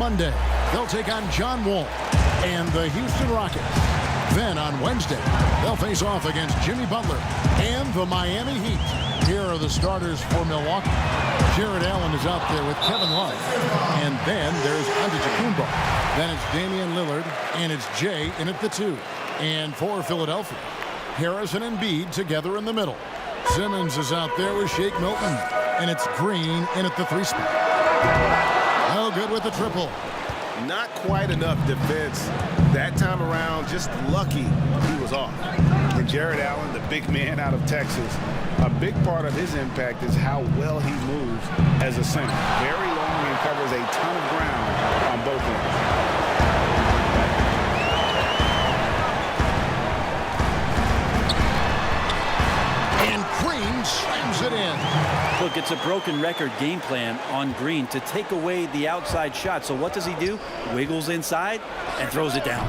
Monday, they'll take on John Wall and the Houston Rockets. Then on Wednesday, they'll face off against Jimmy Butler and the Miami Heat. Here are the starters for Milwaukee. Jared Allen is out there with Kevin Love. And then there's Antetokounmpo. Then it's Damian Lillard, and it's Jay in at the 2. And for Philadelphia, Harris and Embiid together in the middle. Simmons is out there with Shake Milton, and it's Green in at the 3 spot. No good with the triple. Not quite enough defense that time around. Just lucky he was off. And Jared Allen, the big man out of Texas, a big part of his impact is how well he moves as a center. Very long and covers a ton of ground on both ends. Slams it in. Look, it's a broken record game plan on Green to take away the outside shot. So what does he do? Wiggles inside and throws it down.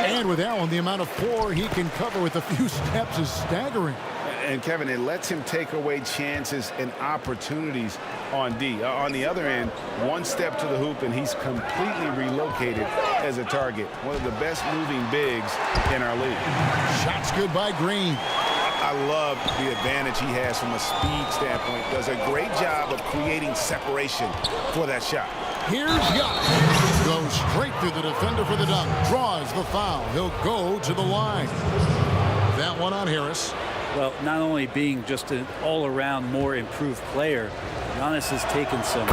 And with Allen, the amount of floor he can cover with a few steps is staggering. And Kevin, it lets him take away chances and opportunities on D. On the other end, one step to the hoop and he's completely relocated as a target. One of the best moving bigs in our league. Shots good by Green. I love the advantage he has from a speed standpoint. Does a great job of creating separation for that shot. Here's Giannis. Goes straight through the defender for the dunk. Draws the foul. He'll go to the line. That one on Harris. Well, not only being just an all-around more improved player, Giannis has taken some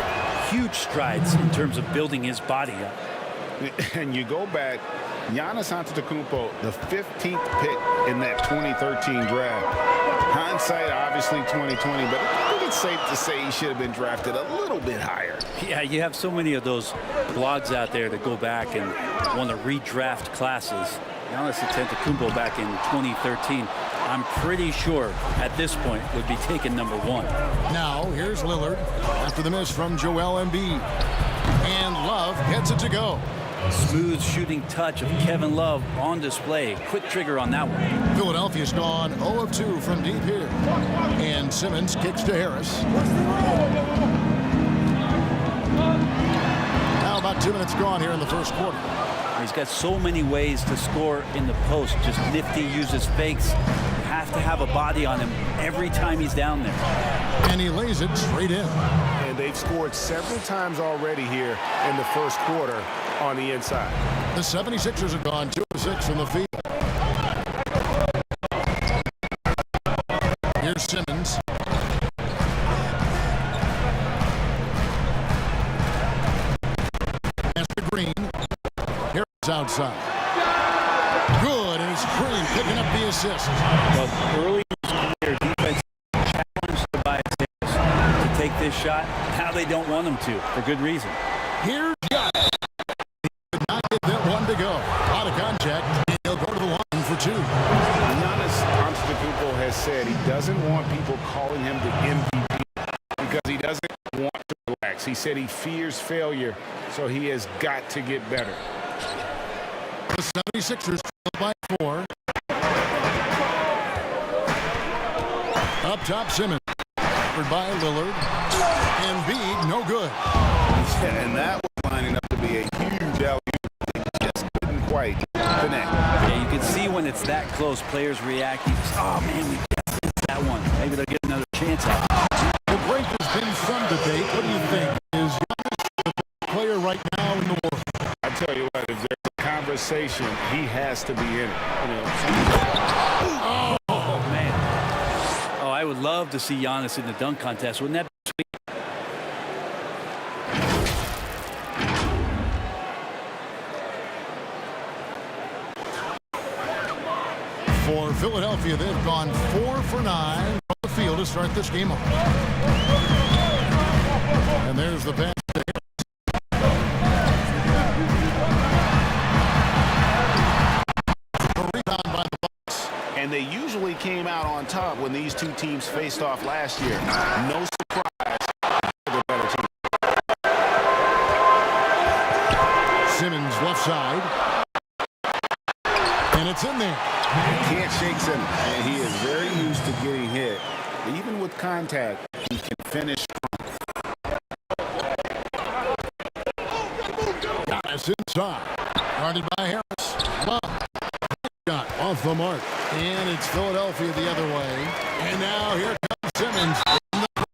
huge strides in terms of building his body up. And you go back, Giannis Antetokounmpo, the 15th pick in that 2013 draft. Hindsight, obviously 2020, but I think it's safe to say he should have been drafted a little bit higher. Yeah, you have so many of those blogs out there that go back and want to redraft classes. Giannis Antetokounmpo back in 2013, I'm pretty sure at this point would be taken #1. Now here's Lillard after the miss from Joel Embiid. And Love gets it to go. Smooth shooting touch of Kevin Love on display. Quick trigger on that one. Philadelphia's gone 0 of 2 from deep here. And Simmons kicks to Harris. Now about 2 minutes gone here in the first quarter. He's got so many ways to score in the post. Just nifty, uses fakes. You have to have a body on him every time he's down there. And he lays it straight in. And they've scored several times already here in the first quarter on the inside. The 76ers have gone 2 of 6 from the field. Here's Simmons. Pass to Green. Here's outside. Good, and it's Green picking up the assist. Well, early in his career, defense challenged Tobias Harris to take this shot. Now they don't want him to, for good reason. Here's Giannis. He could not get that one to go. Out of contact, and he'll go to the line for 2. Giannis Antetokounmpo has said he doesn't want people calling him the MVP because he doesn't want to relax. He said he fears failure, so he has got to get better. The 76ers trail by 4. Up top, Simmons. Covered by Lillard. Embiid, no good. Yeah, and that was lining up to be a huge alley-oop. They just couldn't quite connect. Yeah, you can see when it's that close, players reacting. Oh, man, we just missed that one. Maybe they'll get another chance at it. The break has been some debate. What do you think? Is Giannis the best player right now in the world? I tell you what, if there's a conversation, he has to be in it. Oh, man. Oh, I would love to see Giannis in the dunk contest. Wouldn't that be sweet? For Philadelphia, they've gone 4 for 9 on the field to start this game off. And there's the pass. A rebound by the Bucks. And they usually came out on top when these two teams faced off last year. No surprise for the better team. Simmons left side. And it's in there. Can't shake Simmons. And he is very used to getting hit. Even with contact, he can finish strong. Giannis inside. Guarded by Harris. Love. Shot off the mark. And it's Philadelphia the other way. And now here comes Simmons.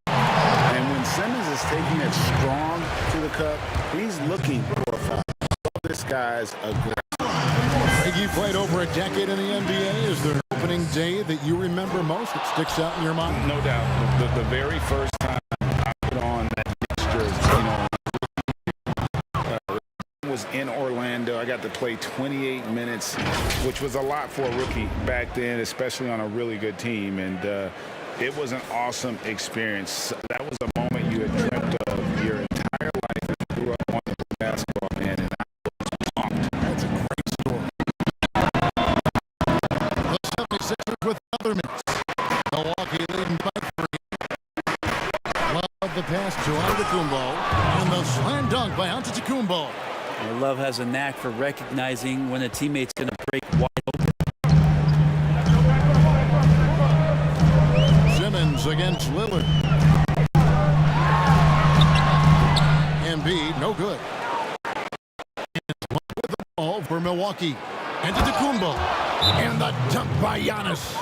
And when Simmons is taking it strong to the cup, he's looking for a foul. This guy's aggressive. You played over a decade in the NBA. Is there an opening day that you remember most that sticks out in your mind? No doubt. The very first time I put on that jersey, was in Orlando. I got to play 28 minutes, which was a lot for a rookie back then, especially on a really good team. And it was an awesome experience. That was a moment you had dreamt of your entire life as you grew up on basketball, man. And I was pumped. That's a great story. The 76ers with other minutes. Milwaukee leading by 3. Love the pass to Antetokounmpo. And the slam dunk by Antetokounmpo. Love has a knack for recognizing when a teammate's going to break wide open. Simmons against Lillard. Embiid, no good. And with the ball for Milwaukee. Antetokounmpo. And the dunk by Giannis.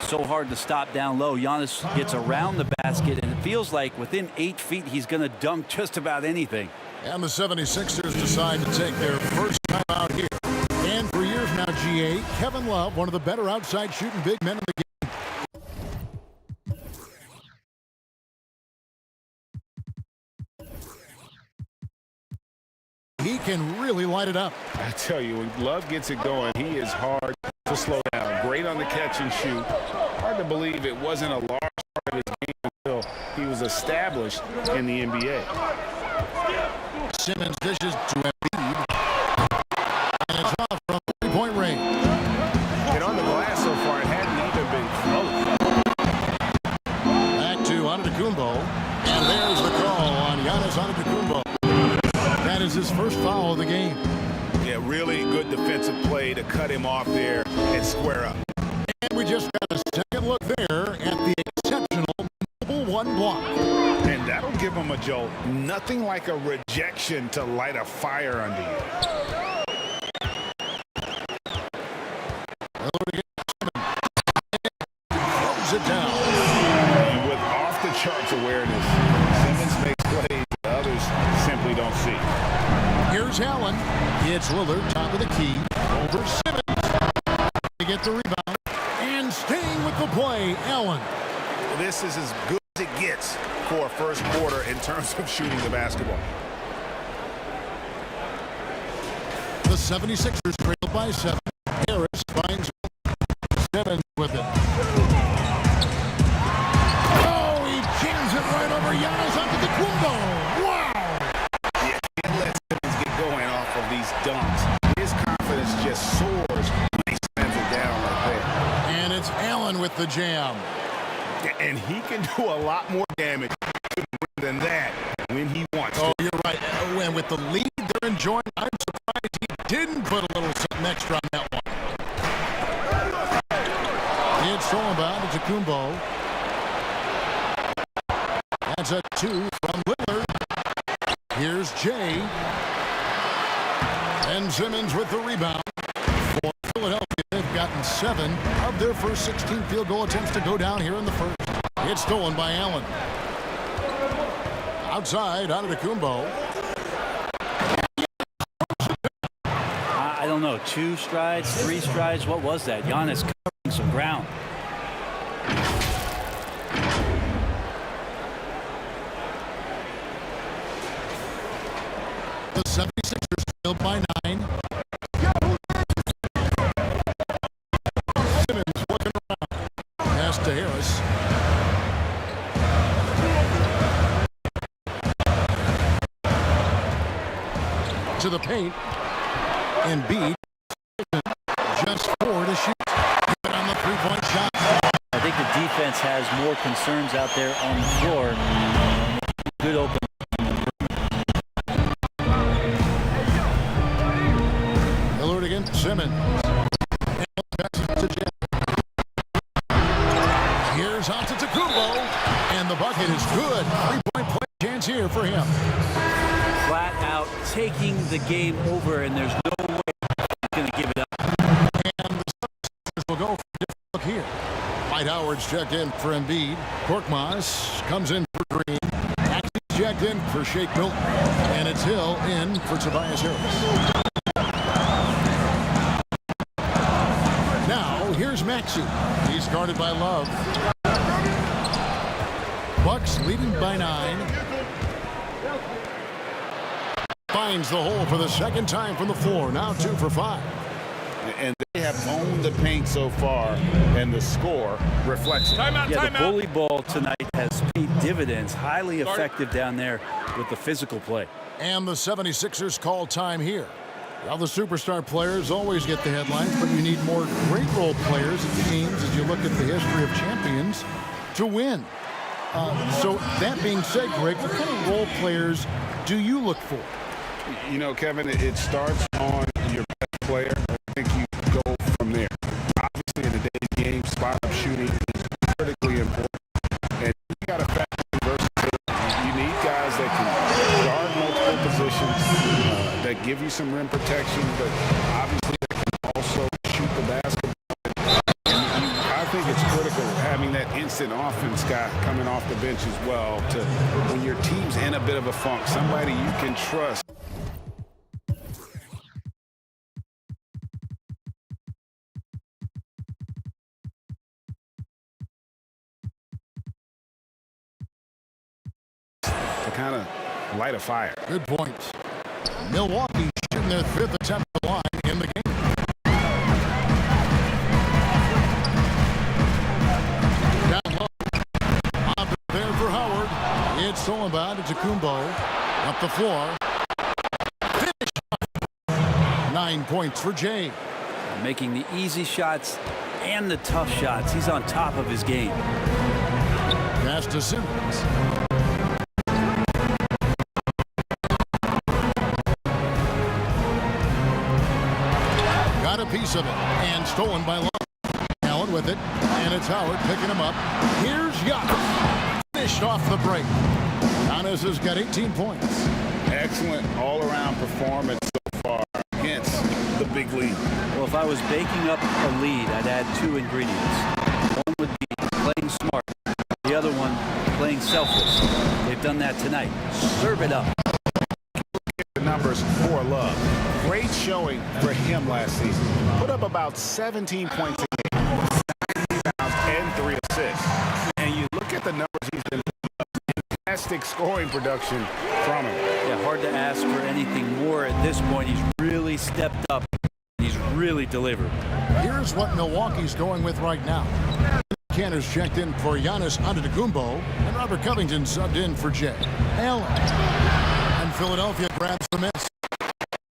So hard to stop down low. Giannis gets around the basket, and it feels like within 8 feet he's going to dunk just about anything. And the 76ers decide to take their first time out here. And for years now, GA, Kevin Love, one of the better outside shooting big men in the game. He can really light it up. I tell you, when Love gets it going, he is hard to slow down. Great on the catch and shoot. Hard to believe it wasn't a large part of his game until he was established in the NBA. Simmons dishes to Embiid. And it's off from three-point range. And on the glass so far, it hadn't even been close. Back to Antetokounmpo. And there's the call on Giannis Antetokounmpo. That is his first foul of the game. Yeah, really good defensive play to cut him off there and square up. And we just got a second look there at the exceptional mobile one block. And that'll give him a jolt. Nothing like a rejection to light a fire under you. Throws it down. And with off-the-charts awareness, Simmons makes plays that others simply don't see. Here's Allen. It's Lillard, top of the key. Over Simmons. To get the rebound. And staying with the play, Allen. This is as good as it gets for a first quarter in terms of shooting the basketball. The 76ers trail by 7. Harris finds Simmons with it. Oh, he jams it right over Giannis Antetokounmpo. Wow! Yeah, can't let Simmons get going off of these dunks. His confidence just soars when he slams it down like that. And it's Allen with the jam. And he can do a lot more damage than that when he wants to. Oh, you're right. And with the lead they're enjoying, I'm surprised he didn't put a little something extra on that one. It's stolen by Antetokounmpo. That's a 2 from Lillard. Here's Jay. And Simmons with the rebound. For Philadelphia, they've gotten 7 of their first 16 field goal attempts to go down here in the first. It's stolen by Allen. Outside, Antetokounmpo. I don't know, 2 strides, 3 strides, what was that? Giannis covering some ground. The 76ers trailed by 9. Simmons looking around. Pass to Harris. To the paint. Embiid. Just 4 to shoot. Good on the three-point shot. I think the defense has more concerns out there on the floor. Good open. Lillard against Simmons. Here's Antetokounmpo. And the bucket is good. Three-point play chance here for him. Flat out taking the game over, and there's no way he's going to give it up. And the Sixers will go for a different look here. Dwight Howard's checked in for Embiid. Korkmaz comes in for Green. Maxey's checked in for Shake Milton. And it's Hill in for Tobias Harris. Now, here's Maxey. He's guarded by Love. Bucks leading by 9. Finds the hole for the second time from the floor. Now 2 for 5. And they have owned the paint so far, and the score reflects it. The bully ball tonight has paid dividends. Highly effective down there with the physical play. And the 76ers call time here. Well, the superstar players always get the headlines, but you need more great role players at the games as you look at the history of champions to win. So that being said, Greg, what kind of role players do you look for? You know, Kevin, it starts on your best player. I think you go from there. Obviously, in today's game, spot-up shooting is critically important. And you got to factor in versatility. You need guys that can guard multiple positions, that give you some rim protection, but obviously that can also shoot the basketball. I think it's critical having that instant offense guy coming off the bench as well to when your team's in a bit of a funk, somebody you can trust. To kind of light a fire. Good point. Milwaukee shooting their 5th attempt at the line in the game. Down low. Up there for Howard. It's stolen by Antetokounmpo. Up the floor. Finish. 9 points for Jay. Making the easy shots and the tough shots. He's on top of his game. Pass to Simmons. Got a piece of it and stolen by Love. Allen with it, and it's Howard picking him up. Here's Giannis. Finished off the break. Giannis has got 18 points. Excellent all-around performance so far against the big lead. Well, if I was baking up a lead, I'd add 2 ingredients. One would be playing smart. The other one, playing selfless. They've done that tonight. Serve it up. The numbers for Love. Great showing for him last season. Put up about 17 points a game, 9 rebounds, and 3 assists. And you look at the numbers he's been fantastic scoring production from him. Yeah, hard to ask for anything more at this point. He's really stepped up. He's really delivered. Here's what Milwaukee's going with right now. Cantor's checked in for Giannis Antetokounmpo, and Robert Covington subbed in for Jay Allen. And Philadelphia grabs the miss.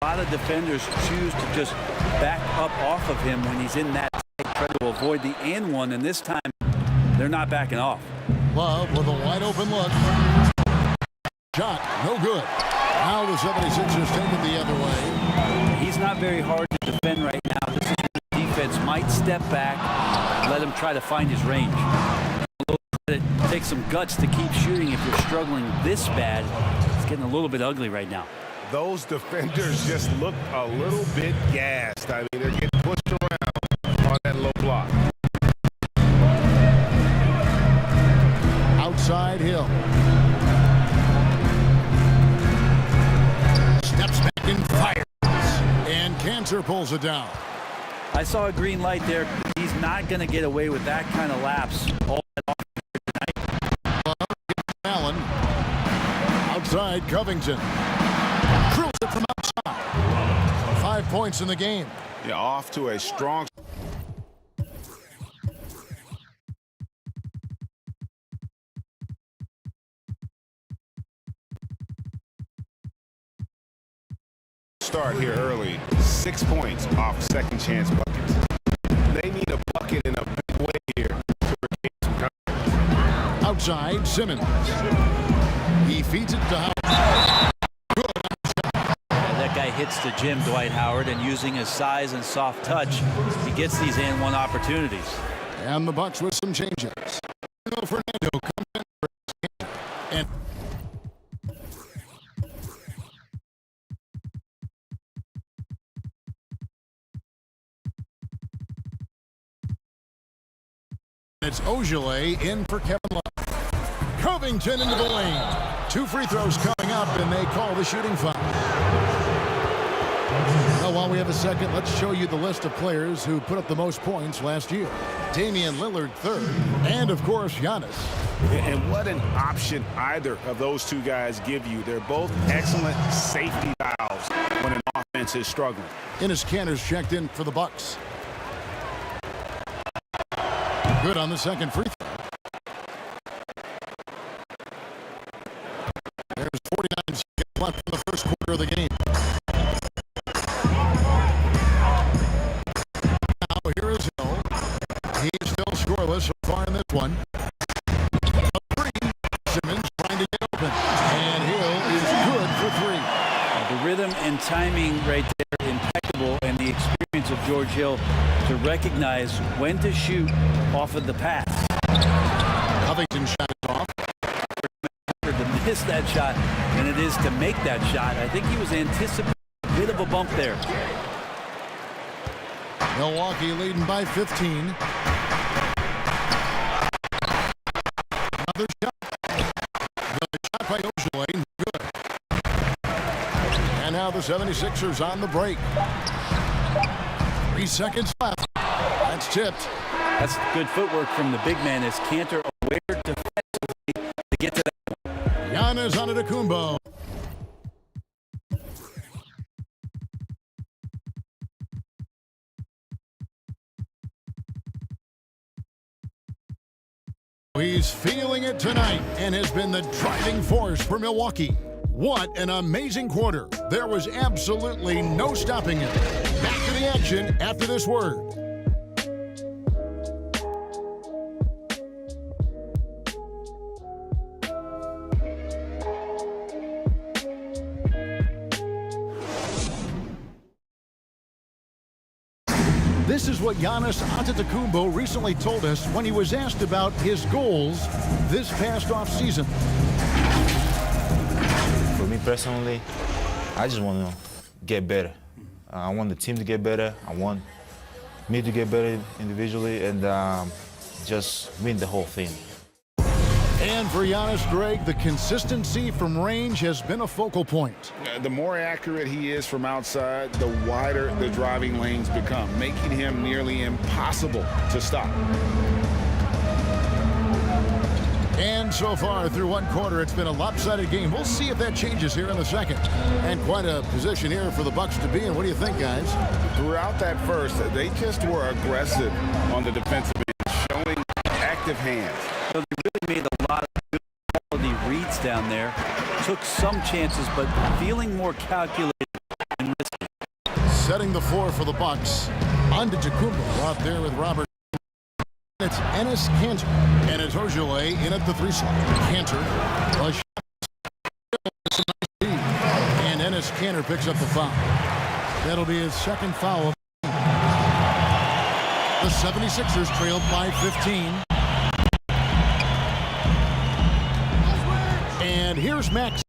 A lot of defenders choose to just back up off of him when he's in that tight, try to avoid the and one, and this time they're not backing off. Love with a wide open look. Shot, no good. Now the 76ers take it the other way. He's not very hard to defend right now. This is where the defense might step back and let him try to find his range. It takes some guts to keep shooting if you're struggling this bad. It's getting a little bit ugly right now. Those defenders just look a little bit gassed. I mean, they're getting pushed around on that low block. Outside Hill. Steps back and fires. And Cantor pulls it down. I saw a green light there. He's not going to get away with that kind of lapse all that often tonight. Allen. Outside Covington. Drills it from outside. 5 points in the game. Yeah, off to a strong start here early. 6 points off second chance buckets. They need a bucket in a big way here to regain some confidence. Outside Simmons. He feeds it to Howard. That guy hits the gym, Dwight Howard, and using his size and soft touch, he gets these and one opportunities. And the Bucks with some changes. Fernando comes in and It's Ojale in for Kevin Love. Covington into the lane. 2 free throws coming up, and they call the shooting foul. Now, while we have a second, let's show you the list of players who put up the most points last year. Damian Lillard third, and of course Giannis. And what an option either of those two guys give you. They're both excellent safety valves when an offense is struggling. Enes Kanter's checked in for the Bucks. Good on the second free throw. There's 49 seconds left in the first quarter of the game. Now here is Hill. He's still scoreless so far in this one. A three. Simmons trying to get open. And Hill is good for 3. The rhythm and timing right there, impeccable, and the experience of George Hill to recognize when to shoot off of the pass. Covington shot it off. To miss that shot than it is to make that shot. I think he was anticipating a bit of a bump there. Milwaukee leading by 15. Another shot. The shot by Ojale. Good. And now the 76ers on the break. 3 seconds left. That's tipped. That's good footwork from the big man as Kanter aware defensively to get to that. Giannis Antetokounmpo. He's feeling it tonight and has been the driving force for Milwaukee. What an amazing quarter. There was absolutely no stopping him. Back to the action after this word. This is what Giannis Antetokounmpo recently told us when he was asked about his goals this past offseason. For me personally, I just want to get better. I want the team to get better. I want me to get better individually and just win the whole thing. And for Giannis, Greg, the consistency from range has been a focal point. The more accurate he is from outside, the wider the driving lanes become, making him nearly impossible to stop. And so far through one quarter, it's been a lopsided game. We'll see if that changes here in the second. And quite a position here for the Bucks to be in. What do you think, guys? Throughout that first, they just were aggressive on the defensive end, showing active hands. So they really made a lot of good quality reads down there. Took some chances, but feeling more calculated and risky. Setting the floor for the Bucks. Antetokounmpo out there with Robert. It's Enes Kanter. And it's Ojale in at the 3 slot. Kanter. A shot. And Enes Kanter picks up the foul. That'll be his second foul. The 76ers trailed by 15. And here's Max.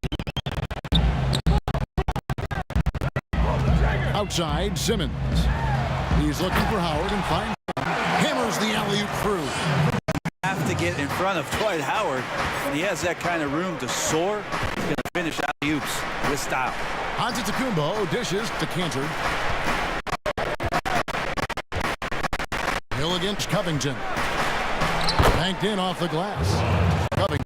Outside, Simmons. He's looking for Howard and finds him. Hammers the alley-oop through. Have to get in front of Dwight Howard. And he has that kind of room to soar. He's going to finish alley-oops with style. Antetokounmpo dishes to Kanter. Hill against Covington. Banked in off the glass. Covington.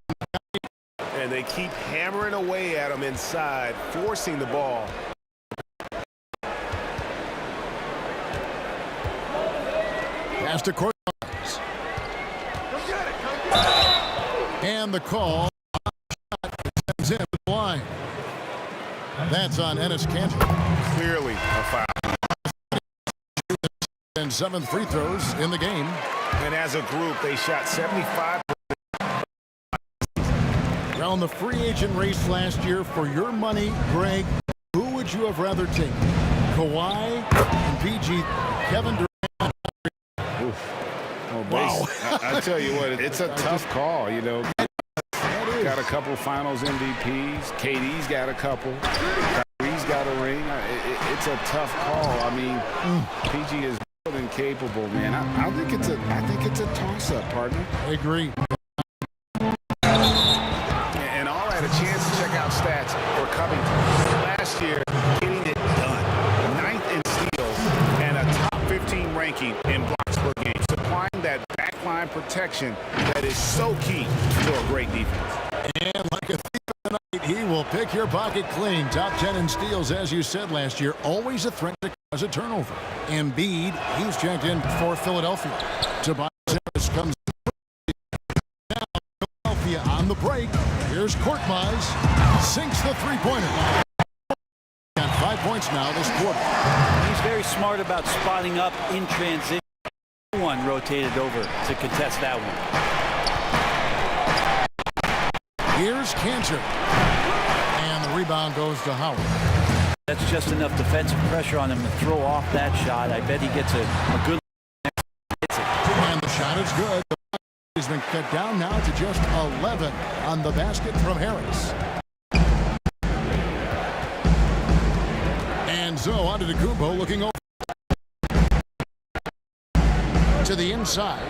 And they keep hammering away at him inside, forcing the ball. Pass to Cortez. And the call. Sends in the line. That's on Enes Kanter. Clearly a foul. And 7 free throws in the game. And as a group, they shot 75%. On the free agent race last year, for your money, Greg, who would you have rather taken? Kawhi and PG, Kevin Durant? Oh, wow. I tell you what, it's a tough call, you know. Got a couple finals MVPs. KD's got a couple. Kyrie's got a ring. It's a tough call. I mean, PG is more than capable, man. I think it's a toss-up, partner. I agree. And all had a chance to check out stats for Covington. Last year, getting it done. 9th in steals and a top 15 ranking in blocks per game. Supplying that backline protection that is so key to a great defense. And like a thief in the night, he will pick your pocket clean. Top 10 in steals, as you said last year. Always a threat to cause a turnover. Embiid, he's checked in for Philadelphia. Tobias Harris comes now. Philadelphia on the break. Here's Korkmaz. Sinks the three-pointer. Got 5 points now this quarter. He's very smart about spotting up in transition. One rotated over to contest that one. Here's Cantor. And the rebound goes to Howard. That's just enough defensive pressure on him to throw off that shot. I bet he gets a good hits it. And the shot is good. He's been cut down now to just 11 on the basket from Harris. And so on to Antetokounmpo looking over to the inside.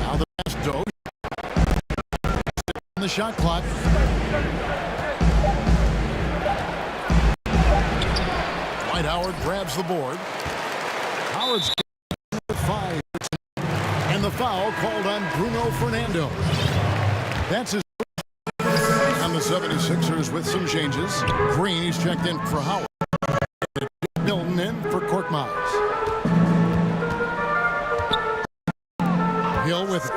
Now the pass Doe. On the shot clock. Dwight Howard grabs the board. Howard's 5. And the foul called on Bruno Fernando. That's his first on the 76ers with some changes. Green, he's checked in for Howard. Milton in for Korkmaz. Hill with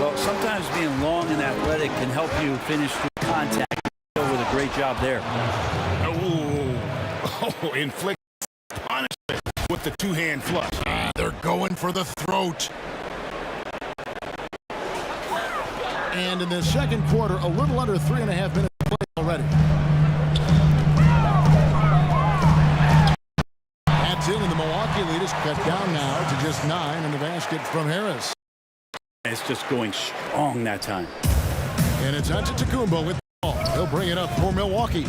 Well, sometimes being long and athletic can help you finish through contact. With a great job there. Inflict punishment with the two-hand flush. They're going for the throat. And in the second quarter, a little under 3.5 minutes to play already. That's in, and the Milwaukee lead is cut down now to just 9 in the basket from Harris. It's just going strong that time. And it's Antetokounmpo with the ball. He'll bring it up for Milwaukee.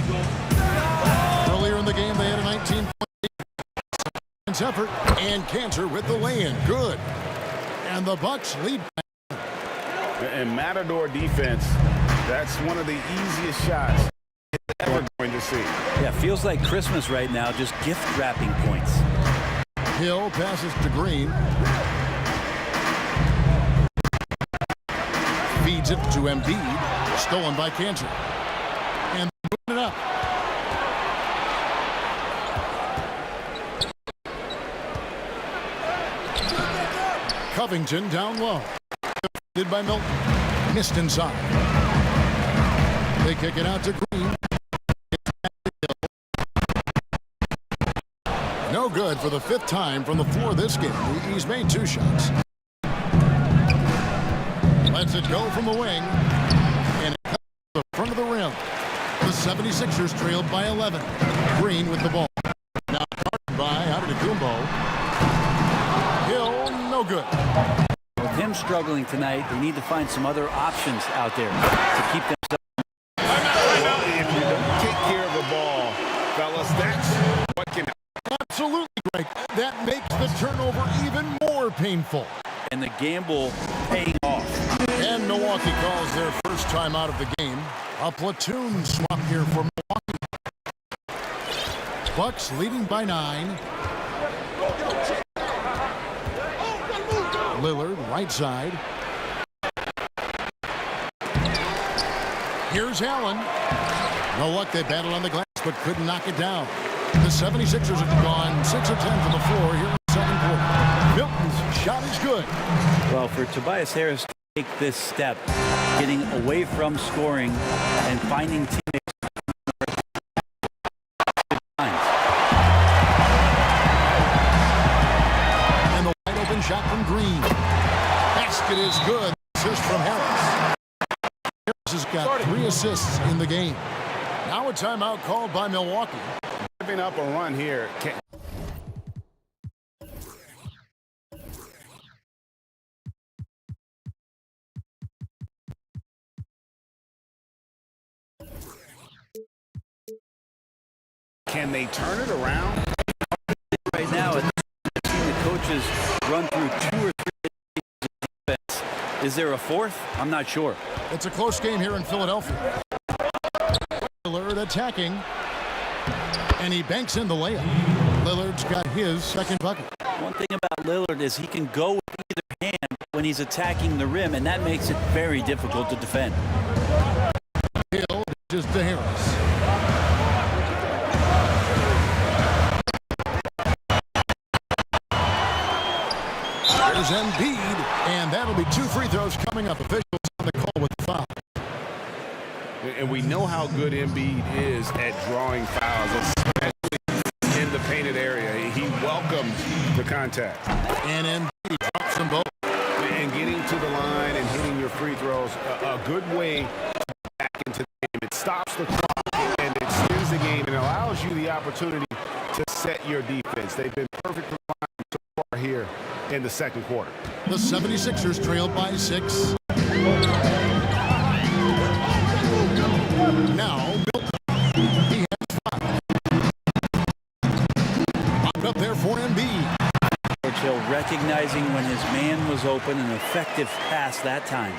Earlier in the game, they had a 19-point effort, and Cantor with the lay-in. Good. And the Bucks lead. And Matador defense, that's one of the easiest shots ever going to see. Yeah, feels like Christmas right now, just gift wrapping points. Hill passes to Green. Feeds it to Embiid. Stolen by Cantor. And moving it up. Covington down low. Defended by Milton. Missed inside. They kick it out to Green. No good for the 5th time from the floor this game. He's made 2 shots. Lets it go from the wing. And it comes to the front of the rim. The 76ers trailed by 11. Green with the ball. Now guarded by Antetokounmpo. Hill, no good. With him struggling tonight, they need to find some other options out there to keep themselves. Well, if you don't take care of the ball, fellas, that's what can happen. Absolutely, Greg. That makes the turnover even more painful. And the gamble paying off. And Milwaukee calls their first time out of the game. A platoon swap here for Milwaukee. Bucks leading by 9. Lillard, right side. Here's Allen. No luck, they battled on the glass, but couldn't knock it down. The 76ers have gone 6 of 10 from the floor here in the second quarter. Milton's shot is good. Well, for Tobias Harris to take this step, getting away from scoring and finding teammates. And the wide open shot from Green. Basket is good. Assist from Harris. Harris has got 3 assists in the game. Now a timeout called by Milwaukee. Giving up a run here. Can they turn it around? Right now, I've seen the coaches run through 2 or 3 defense. Is there a fourth? I'm not sure. It's a close game here in Philadelphia. Lillard attacking, and he banks in the layup. Lillard's got his second bucket. One thing about Lillard is he can go with either hand when he's attacking the rim, and that makes it very difficult to defend. Hill just to Harris. There's Embiid, and that'll be 2 free throws coming up. Officials on the call with the foul. And we know how good Embiid is at drawing fouls, especially in the painted area. He welcomes the contact. And Embiid drops them both. And getting to the line and hitting your free throws, a good way to back into the game. It stops the clock and extends the game and allows you the opportunity to set your defense. They've been perfect for line so far here in the second quarter. The 76ers trailed by 6. Now, Milton. He has 5. Popped up there for Embiid. Hill recognizing when his man was open, an effective pass that time.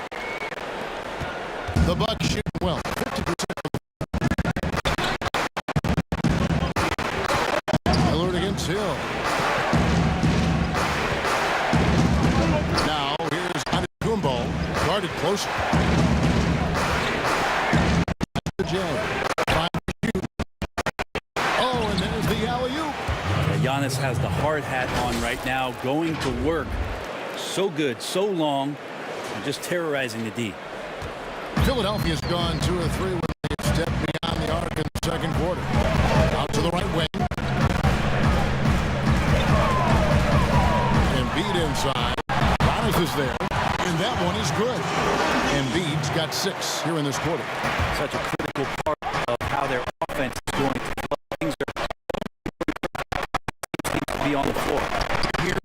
The Bucks shooting well, 50%. Lillard against Hill. Now here's Antetokounmpo, guarded closer. Jay. Oh, and there's the alley-oop. Giannis has the hard hat on right now, going to work. So good, so long, and just terrorizing the D. Philadelphia's gone 2 or 3 when they step beyond the arc in the second quarter. Out to the right wing. Embiid inside. Giannis is there, and that one is good. Embiid's got 6 here in this quarter. Such a critical part of how their offense is going to flow. Things are be on the floor. Here's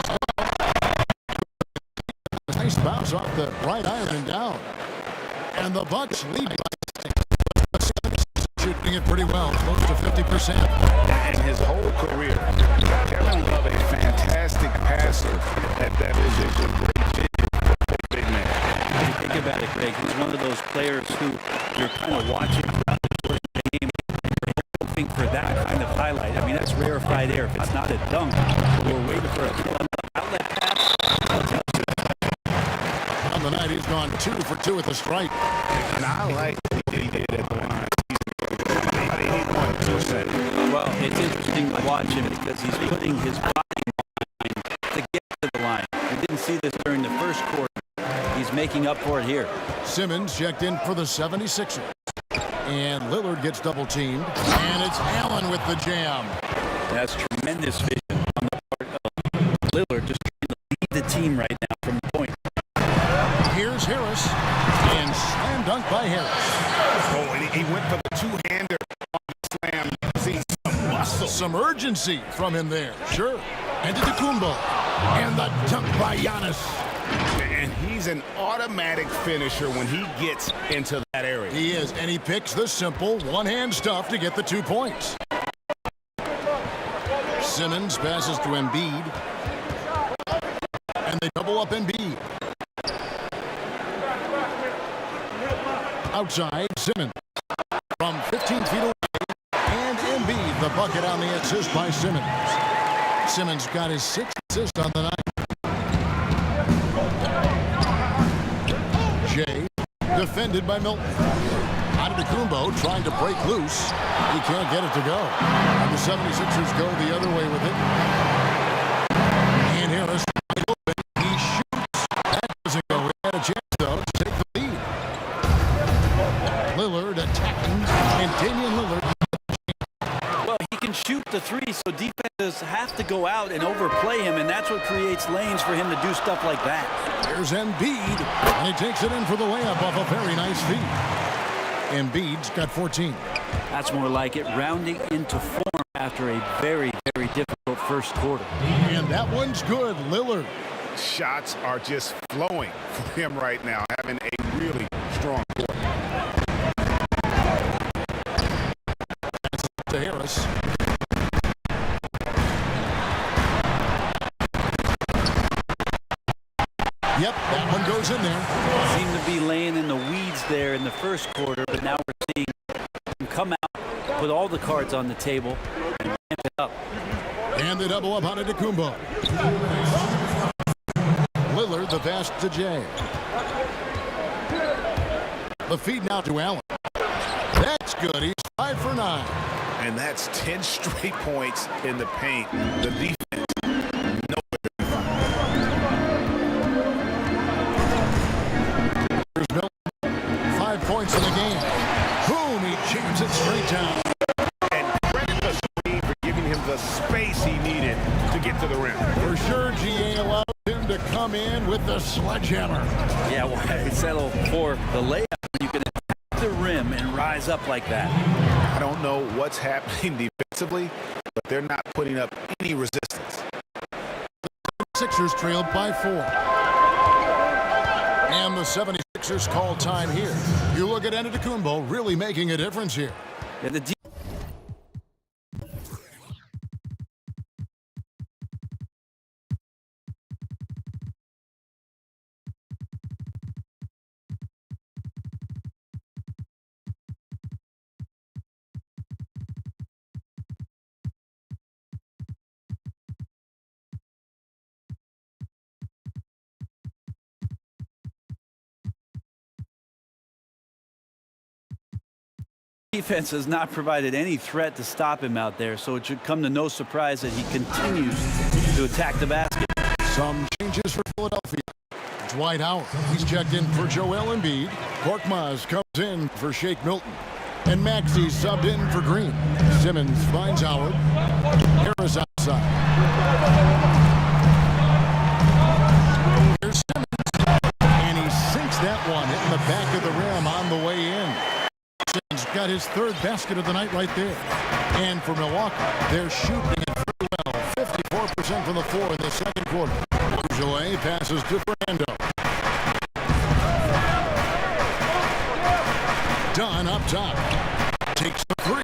a nice bounce off the right iron and down. And the Bucks lead by 6. The Celtics shooting it pretty well, close to 50%. And his whole career, Kevin Love, a fantastic passer at that position. Big man. If you think about it, Greg, he's one of those players who you're kind of watching throughout the course of the game. You're hoping for that kind of highlight. I mean, that's rarefied air. If it's not a dunk, we're waiting for a outlet pass. On the night, he's gone 2 for 2 at the stripe. And I like what he did at the line. About 81%. Well, it's interesting to watch him because he's putting his body line to get to the line. We didn't see this during the first quarter. He's making up for it here. Simmons checked in for the 76ers. And Lillard gets double-teamed. And it's Allen with the jam. That's tremendous vision on the part of Lillard, just trying to lead the team right now from the point. Here's Harris. And slam dunk by Harris. Oh, and he went for the two-hander on the slam. See some muscle. Some urgency from him there. Sure. And Antetokounmpo. And the dunk by Giannis. And he's an automatic finisher when he gets into that area. He is, and he picks the simple one-hand stuff to get the 2 points. Simmons passes to Embiid. And they double up Embiid. Outside, Simmons. From 15 feet away. And Embiid, the bucket on the assist by Simmons. Simmons got his 6th assist on the night. Jay, defended by Milton. Antetokounmpo trying to break loose. He can't get it to go. And the 76ers go the other way with it. And Harris wide open. He shoots. That doesn't go. He had a chance, though, to take the lead. Lillard attacking. And Damian Lillard. Well, he can shoot the 3, so defenses have to go out and overplay him, and that's what creates lanes for him to do stuff like that. There's Embiid, and he takes it in for the layup off a very nice feed. Embiid's got 14. That's more like it, rounding into form after a very, very difficult first quarter. And that one's good, Lillard. Shots are just flowing for him right now, having a really strong quarter. To Harris. Yep, that one goes in there. Seemed to be laying in the weeds there in the first quarter, but now we're seeing him come out, put all the cards on the table, and ramp it up. And they double up on Antetokounmpo. Lillard, the pass to Jay. The feed now to Allen. That's good. He's 5 for 9. And that's 10 straight points in the paint. The defense, nowhere to be found. Here's Miller. 5 points in the game. Boom, he jams it straight down. And credit the screen for giving him the space he needed to get to the rim. For sure, GA allowed him to come in with the sledgehammer. Yeah, why settle for the layup when you can attack the rim and rise up like that? I don't know what's happening defensively, but they're not putting up any resistance. Sixers trailed by 4. And the 76ers call time here. You look at Antetokounmpo really making a difference here. Yeah, the defense has not provided any threat to stop him out there, so it should come to no surprise that he continues to attack the basket. Some changes for Philadelphia. Dwight Howard, he's checked in for Joel Embiid. Korkmaz comes in for Shake Milton. And Maxey subbed in for Green. Simmons finds Howard. Harris outside. Here's Simmons. And he sinks that one, hitting the back of the rim on the way in. Simmons got his 3rd basket of the night right there. And for Milwaukee, they're shooting it very well. 54% from the floor in the second quarter. Ojale passes to Fernando. Dunn up top. Takes the 3.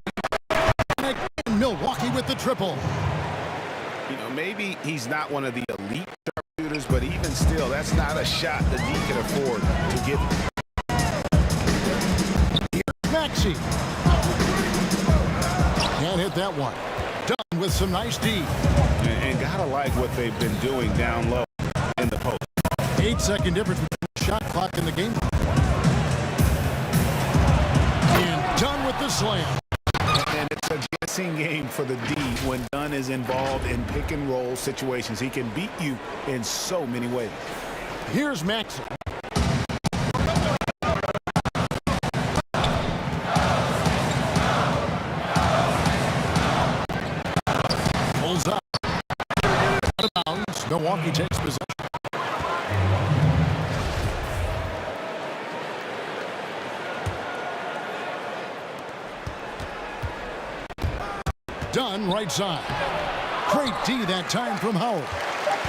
And Milwaukee with the triple. You know, maybe he's not one of the elite sharpshooters, but even still, that's not a shot that he can afford to give. Here's Maxey. Can't hit that one. Dunn with some nice D. And gotta like what they've been doing down low in the post. 8-second difference between the shot clock and the game. And Dunn with the slam. And it's a guessing game for the D when Dunn is involved in pick and roll situations. He can beat you in so many ways. Here's Maxey. Pulls up. Out of bounds. Milwaukee takes possession. Dunn right side. Great D that time from Howard.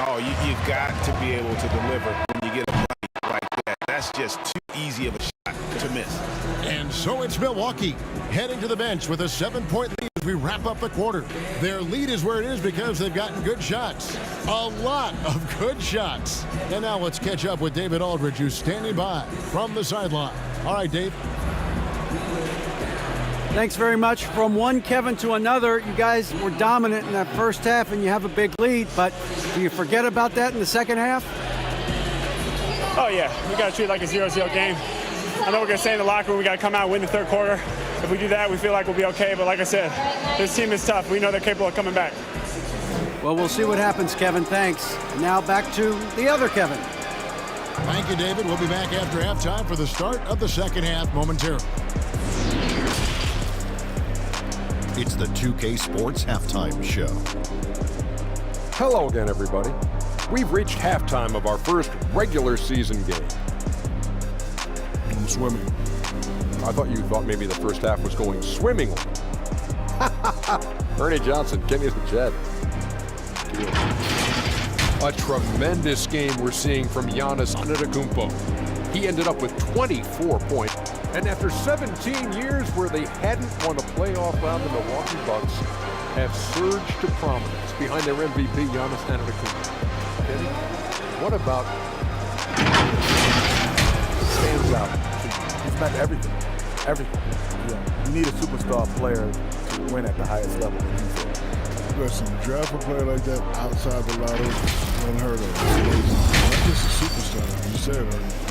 Oh, you've got to be able to deliver when you get a play like that. That's just too easy of a shot to miss. And so it's Milwaukee heading to the bench with a 7-point lead as we wrap up the quarter. Their lead is where it is because they've gotten good shots. A lot of good shots. And now let's catch up with David Aldridge, who's standing by from the sideline. All right, Dave. Thanks very much. From one Kevin to another, you guys were dominant in that first half and you have a big lead, but do you forget about that in the second half? Oh yeah, we got to treat it like a 0-0 game. I know we're going to stay in the locker room, we got to come out and win the third quarter. If we do that, we feel like we'll be okay, but like I said, this team is tough. We know they're capable of coming back. Well, we'll see what happens, Kevin. Thanks. Now back to the other Kevin. Thank you, David. We'll be back after halftime for the start of the second half momentarily. It's the 2K Sports Halftime Show. Hello again, everybody. We've reached halftime of our first regular season game. I'm swimming. I thought you thought maybe the first half was going swimmingly. Ernie Johnson, Kenny the Jet. A tremendous game we're seeing from Giannis Antetokounmpo. He ended up with 24 points. And after 17 years where they hadn't won a playoff round, the Milwaukee Bucks have surged to prominence behind their MVP, Giannis Antetokounmpo. Kenny, what about meant everything. Everything. You know, you need a superstar player to win at the highest level. Listen, draft a player like that outside the lotto, unheard of. Not just a superstar. You said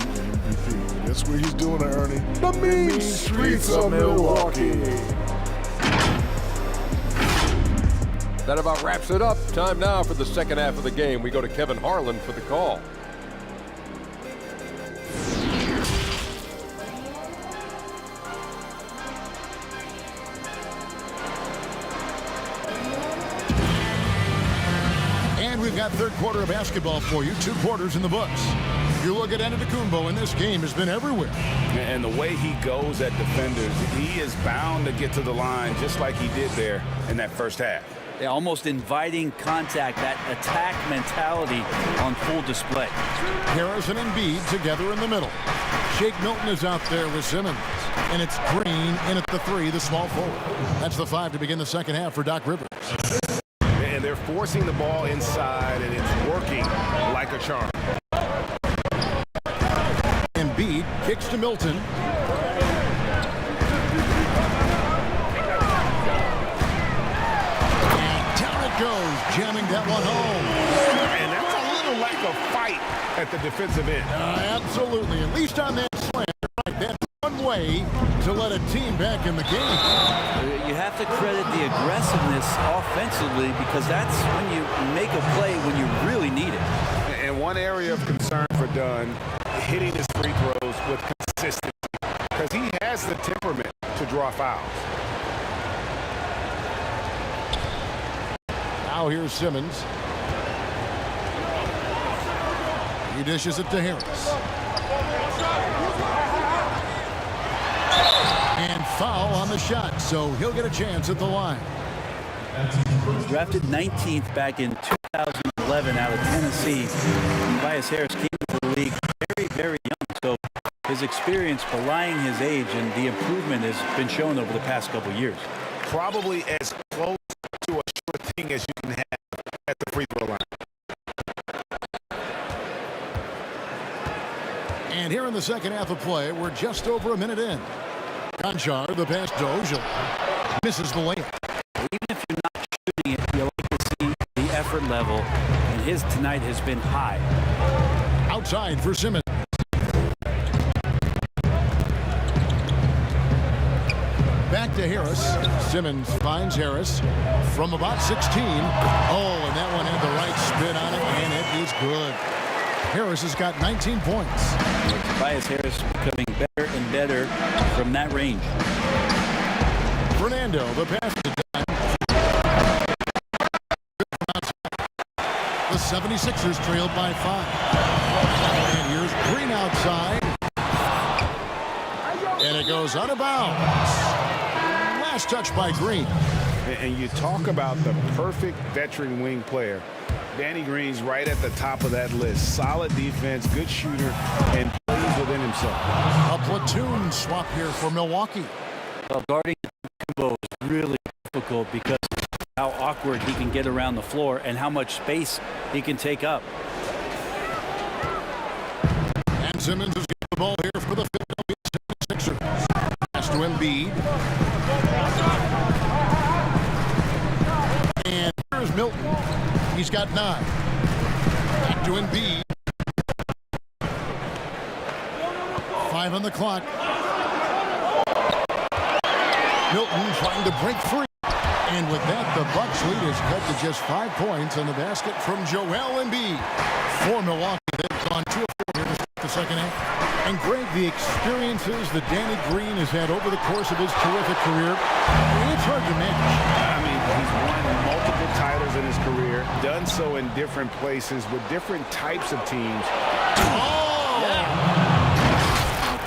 he's an MVP. That's what he's doing to Ernie. The mean streets of Milwaukee. That about wraps it up. Time now for the second half of the game. We go to Kevin Harlan for the call. And we've got third quarter of basketball for you. 2 quarters in the books. You look at Antetokounmpo, and this game has been everywhere. And the way he goes at defenders, he is bound to get to the line just like he did there in that first half. Yeah, almost inviting contact, that attack mentality on full display. Harris and Embiid together in the middle. Shake Milton is out there with Simmons. And it's Green in at the 3, the small forward. That's the 5 to begin the second half for Doc Rivers. And they're forcing the ball inside, and it's working like a charm. Embiid kicks to Milton. And down it goes, jamming that one home. And that's a little lack of fight at the defensive end. Absolutely. At least on that slam. Right, that's one way to let a team back in the game. You have to credit the aggressiveness offensively, because that's when you make a play when you really need it. And one area of concern for Dunn, hitting his free throws with consistency, because he has the temperament to draw fouls. Now here's Simmons. He dishes it to Harris. And foul on the shot, so he'll get a chance at the line. Drafted 19th back in 2011 out of Tennessee. Tobias Harris came to the league very, very young, so his experience belying his age, and the improvement has been shown over the past couple years. Probably as close to a sure thing as you can have at the free throw line. And here in the second half of play, we're just over a minute in. Conchar, the pass to Ojal. Misses the layup. Even if you're not shooting it, you like to see the effort level, and his tonight has been high. Outside for Simmons. Back to Harris. Simmons finds Harris from about 16. Oh, and that one had the right spin on it, and it is good. Harris has got 19 points. Tobias Harris becoming better and better from that range. Fernando, the pass to Dunn. The 76ers trailed by 5. And here's Green outside. And it goes out of bounds. Last touch by Green. And you talk about the perfect veteran wing player. Danny Green's right at the top of that list. Solid defense, good shooter, and plays within himself. A platoon swap here for Milwaukee. Well, guarding Kumbo is really difficult because of how awkward he can get around the floor and how much space he can take up. And Simmons has got the ball here for the Philadelphia 76ers. Pass to Embiid. And here's Milton. He's got 9. Back to Embiid. 5 on the clock. Milton trying to break free. And with that, the Bucks lead is cut to just 5 points on the basket from Joel Embiid. For Milwaukee, they've gone 2 of 4 here to start the second half. And Greg, the experiences that Danny Green has had over the course of his terrific career, it's hard to match. I mean, he's won multiple titles in his career, done so in different places with different types of teams. Oh! Yeah.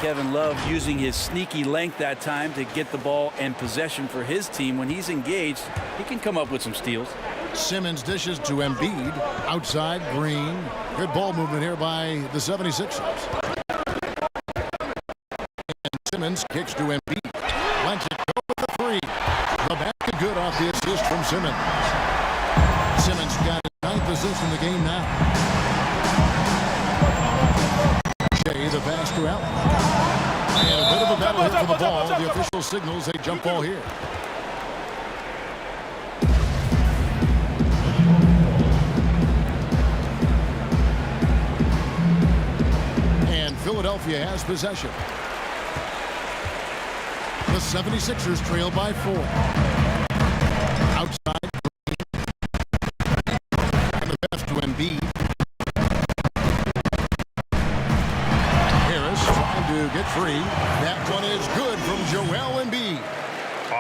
Kevin Love using his sneaky length that time to get the ball and possession for his team. When he's engaged, he can come up with some steals. Simmons dishes to Embiid. Outside, Green. Good ball movement here by the 76ers. And Simmons kicks to Embiid. Lets it go with the 3. The basket good off the assist from Simmons. Simmons got his 9th assist in the game now. Shea, the pass to Allen. And a bit of a And that'll hit for the ball. The official signals a jump ball here. And Philadelphia has possession. The 76ers trail by 4. Outside. And the pass to Embiid. Harris trying to get free. That one is good from Joel Embiid.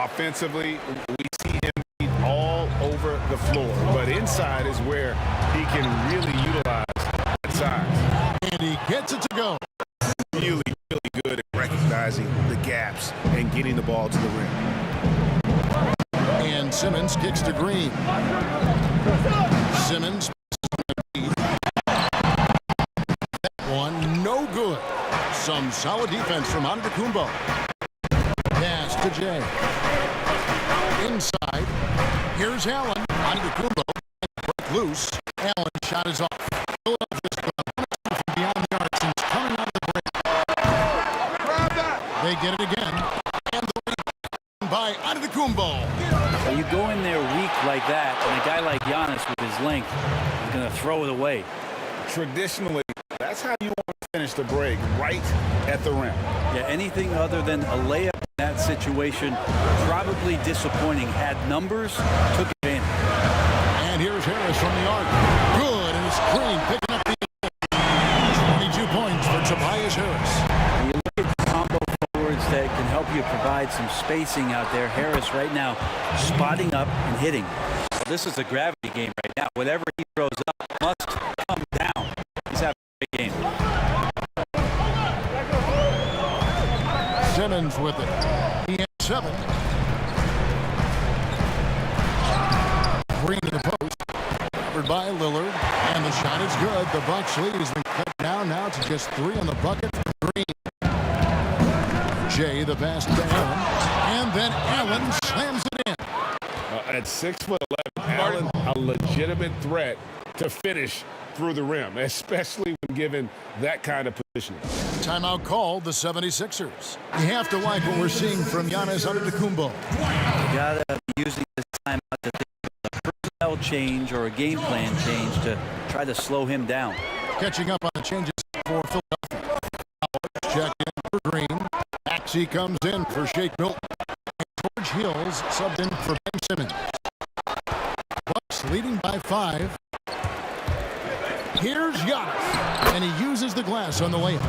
Offensively, we see Embiid all over the floor, but inside is where he can really utilize that size. And he gets it to go. Really good at recognizing the gaps and getting the ball to the rim. And Simmons kicks to Green. Simmons. That one, no good. Some solid defense from Antetokounmpo. Pass to Jay. Inside. Here's Allen. Antetokounmpo break loose. Allen's shot is off. Philadelphia's gone from beyond the arc since coming out of the break. They get it again. And the rebound by Antetokounmpo. Well, you go in there weak like that, and a guy like Giannis with his length is going to throw it away. Traditionally, that's how you want to finish the break, right at the rim. Yeah, anything other than a layup in that situation, probably disappointing. Had numbers, took advantage. And here's Harris from the arc. Good, and it's Green picking up the 22 points for Tobias Harris. You look at the combo forwards that can help you provide some spacing out there. Harris right now spotting up and hitting. This is a gravity game right now. Whatever he throws up must come down. He's having a great game. Simmons with it. He has 7. Green to the post. Covered by Lillard. And the shot is good. The Bucks lead has been cut down now to just 3 on the bucket for Green. Jay, the pass to Allen. And then Allen slams it in. At 6'11", Allen, a legitimate threat to finish through the rim, especially when given that kind of positioning. Timeout called the 76ers. You have to like what we're seeing from Giannis Antetokounmpo. You gotta be using this timeout to think of a personnel change or a game plan change to try to slow him down. Catching up on the changes for Philadelphia. Check in for Green. Maxey comes in for Shake Milton. And George Hills subbed in for Ben Simmons. Bucks leading by 5. Here's Giannis, and he uses the glass on the layup.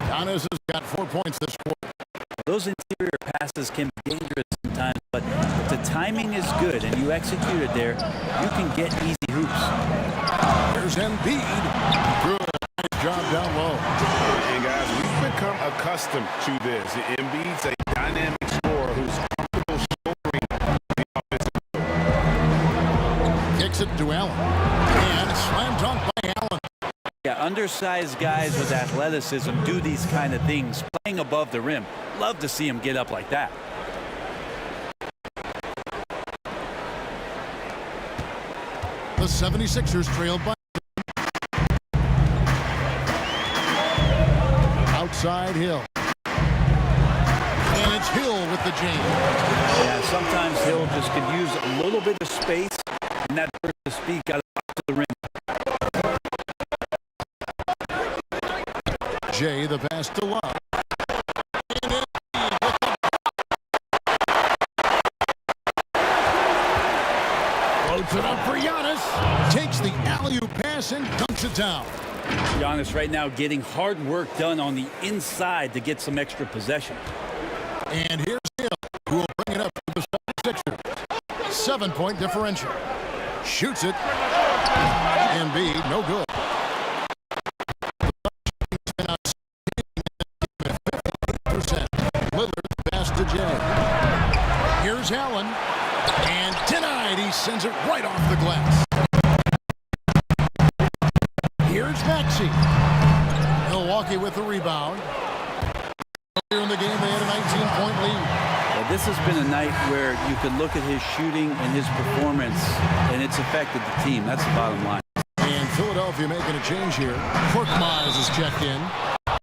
Giannis has got 4 points this quarter. Those interior passes can be dangerous sometimes, but if the timing is good and you execute it there, you can get easy hoops. There's Embiid. Good. Nice job down low. And guys, we've become accustomed to this. Embiid's a dynamic scorer who's comfortable scoring the offensive. Kicks it to Allen. And slam dunk by Allen. Yeah, undersized guys with athleticism do these kind of things, playing above the rim. Love to see him get up like that. The 76ers trailed by. Outside Hill. And it's Hill with the jam. Yeah, sometimes Hill just could use a little bit of space, and that burst of speed got up to the rim. Jay, the pass to Love. Floats it up for Giannis. Takes the alley-oop pass and dunks it down. Giannis right now getting hard work done on the inside to get some extra possession. And here's Hill, who will bring it up to the 76ers. 7-point differential. Shoots it. Embiid, no good. Lillard pass to Jay. Here's Allen. And denied. He sends it right off the glass. Here's Maxey. Milwaukee with the rebound. Earlier in the game, they had a 19-point lead. Well, this has been a night where you can look at his shooting and his performance, and it's affected the team. That's the bottom line. And Philadelphia making a change here. Korkmaz is checked in.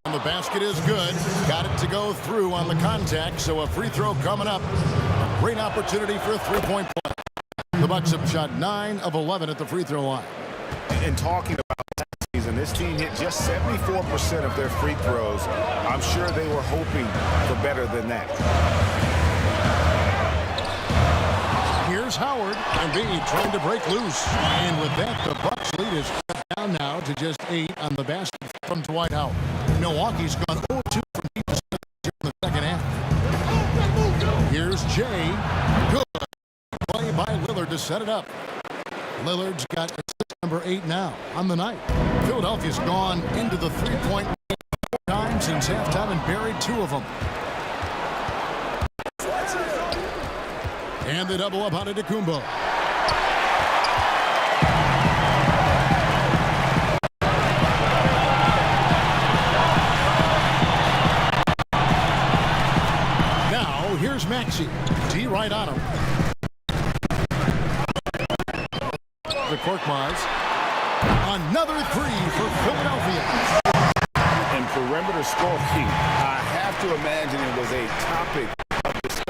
On the basket is good. Got it to go through on the contact, so a free throw coming up. A great opportunity for a three-point play. The Bucks have shot 9 of 11 at the free throw line. And talking about last season, this team hit just 74% of their free throws. I'm sure they were hoping for better than that. Here's Howard, and Embiid trying to break loose. And with that, the Bucks lead is cut down now to just 8 on the basket from Dwight Howard. Milwaukee's gone 0-2 from deep to center in the second half. Here's Jay. Good play by Lillard to set it up. Lillard's got assist number 8 now on the night. Philadelphia's gone into the three-point line 4 times since halftime and buried 2 of them. And they double up on Antetokounmpo. Now, here's Maxey. D right on him. The Korkmaz. Another 3 for Philadelphia. And perimeter scoring, I have to imagine it was a topic of discussion.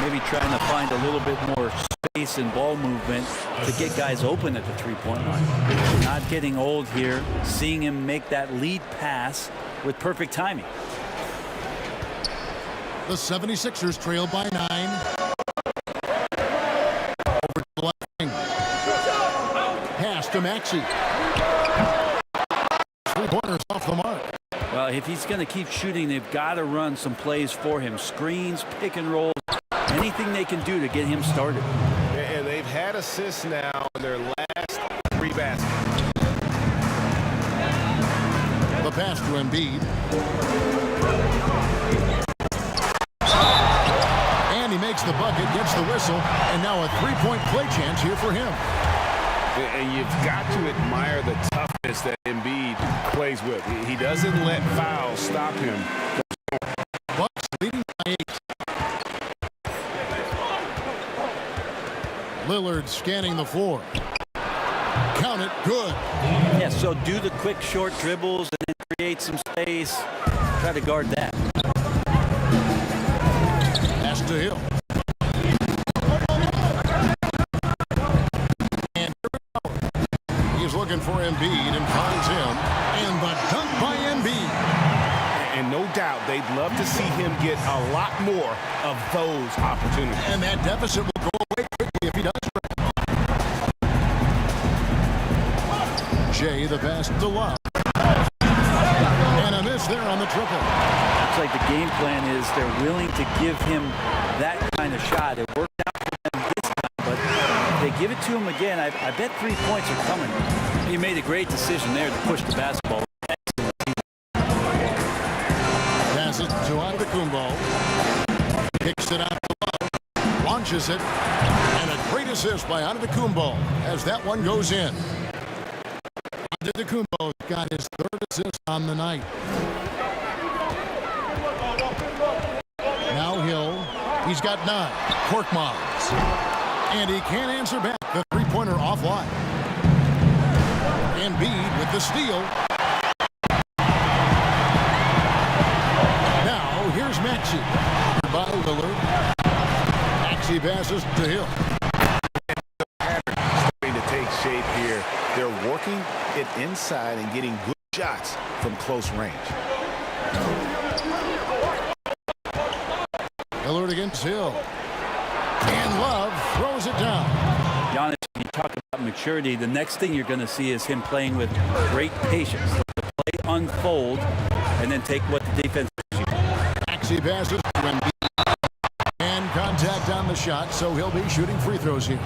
Maybe trying to find a little bit more space and ball movement to get guys open at the three-point line. Not getting old here, seeing him make that lead pass with perfect timing. The 76ers trail by 9. Over to the left wing. Pass to Maxey. 3-pointers off the mark. Well, if he's going to keep shooting, they've got to run some plays for him. Screens, pick and rolls. Anything they can do to get him started. And they've had assists now in their last 3 baskets. The pass to Embiid. And he makes the bucket, gets the whistle, and now a 3-point play chance here for him. And you've got to admire the toughness that Embiid plays with. He doesn't let fouls stop him. Bucks leading by 8. Lillard scanning the floor. Count it, good. Yeah, so do the quick short dribbles and then create some space. Try to guard that. Pass to Hill. And he's looking for Embiid and finds him. And the dunk by Embiid. And no doubt they'd love to see him get a lot more of those opportunities. And that deficit will go away quickly if he does. Jay, the pass to Love. And a miss there on the triple. Looks like the game plan is they're willing to give him that kind of shot. It worked out for them this time, but if they give it to him again, I bet 3 points are coming. He made a great decision there to push the basketball. Pass it to Antetokounmpo. Kicks it out to Love. Launches it. And a great assist by Antetokounmpo as that one goes in. Antetokounmpo got his 3rd assist on the night. Now Hill. He's got 9. Korkmaz. And he can't answer back. The 3-pointer offline. Embiid with the steal. Now here's Maxey. By Lillard. Maxey passes to Hill. Starting to take shape here. They're working it inside and getting good shots from close range. Lillard against Hill. And Love throws it down. Giannis, when you talk about maturity, the next thing you're going to see is him playing with great patience. Let the play unfold and then take what the defense gives you. Maxey passes to Embiid. And contact on the shot, so he'll be shooting free throws here.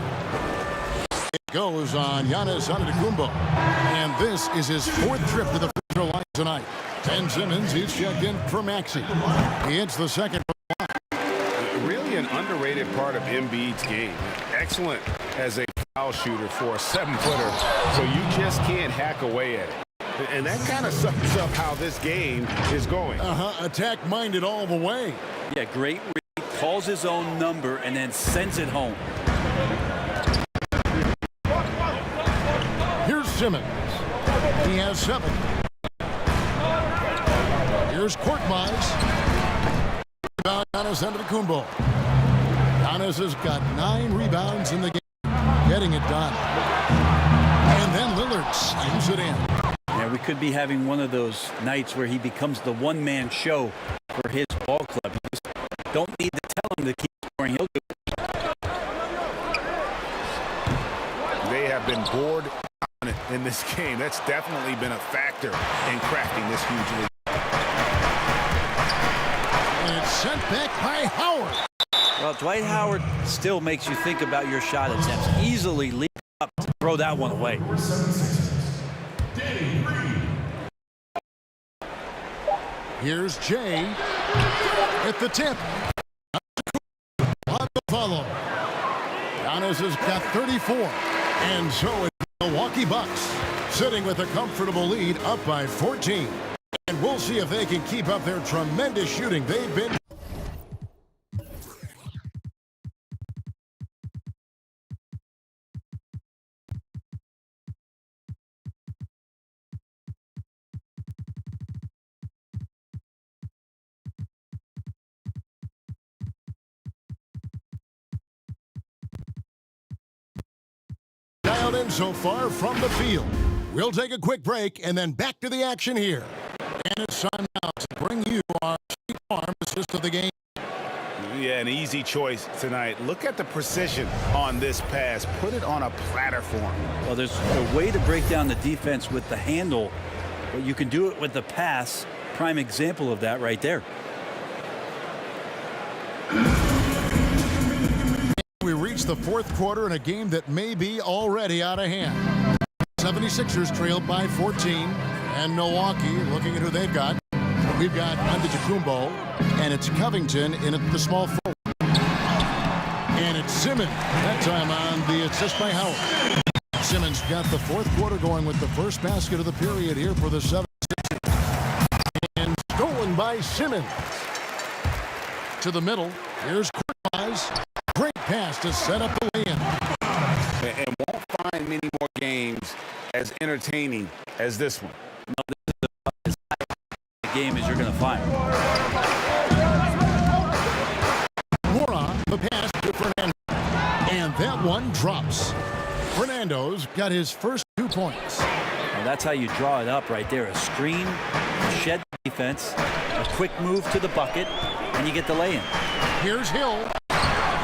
It goes on Giannis Antetokounmpo. And this is his 4th trip to the free throw line tonight. Ben Simmons, he's checked in for Maxey. He hits the second. Really an underrated part of Embiid's game. Excellent as a foul shooter for a 7-footer, so you just can't hack away at it. And that kind of sums up how this game is going. Attack-minded all the way. Yeah, great read. Calls his own number and then sends it home. Here's Simmons. He has 7. Here's Korkmaz. Rebound, Giannis Antetokounmpo. Giannis has got 9 rebounds in the game, getting it done. And then Lillard slams it in. Yeah, we could be having one of those nights where he becomes the one-man show for his ball club. You just don't need to tell him to keep scoring. He'll do it. They have been bored in this game. That's definitely been a factor in crafting this huge lead. And it's sent back by Howard. Well, Dwight Howard still makes you think about your shot attempts. Easily leap up to throw that one away. Here's Jay at the tip. On the follow. Giannis has got 34. And so it's the Milwaukee Bucks sitting with a comfortable lead up by 14. And we'll see if they can keep up their tremendous shooting they've been. Dialed in so far from the field. We'll take a quick break and then back to the action here. And it's time now to bring you our State Farm assist of the game. Yeah, an easy choice tonight. Look at the precision on this pass. Put it on a platter for him. Well, there's a way to break down the defense with the handle, but you can do it with the pass. Prime example of that right there. We reach the fourth quarter in a game that may be already out of hand. 76ers trailed by 14, and Milwaukee looking at who they've got. We've got Antetokounmpo, and it's Covington in at the small forward. And it's Simmons, that time on the assist by Howard. Simmons got the fourth quarter going with the first basket of the period here for the 76ers. And stolen by Simmons. To the middle, here's Korkmaz. Great pass to set up the lay-in. And won't find many more games as entertaining as this one. No, this is the game as you're going to find. Moran, the pass to Fernando. And that one drops. Fernando's got his first 2 points. Well, that's how you draw it up right there. A screen, shed defense, a quick move to the bucket, and you get the lay-in. Here's Hill.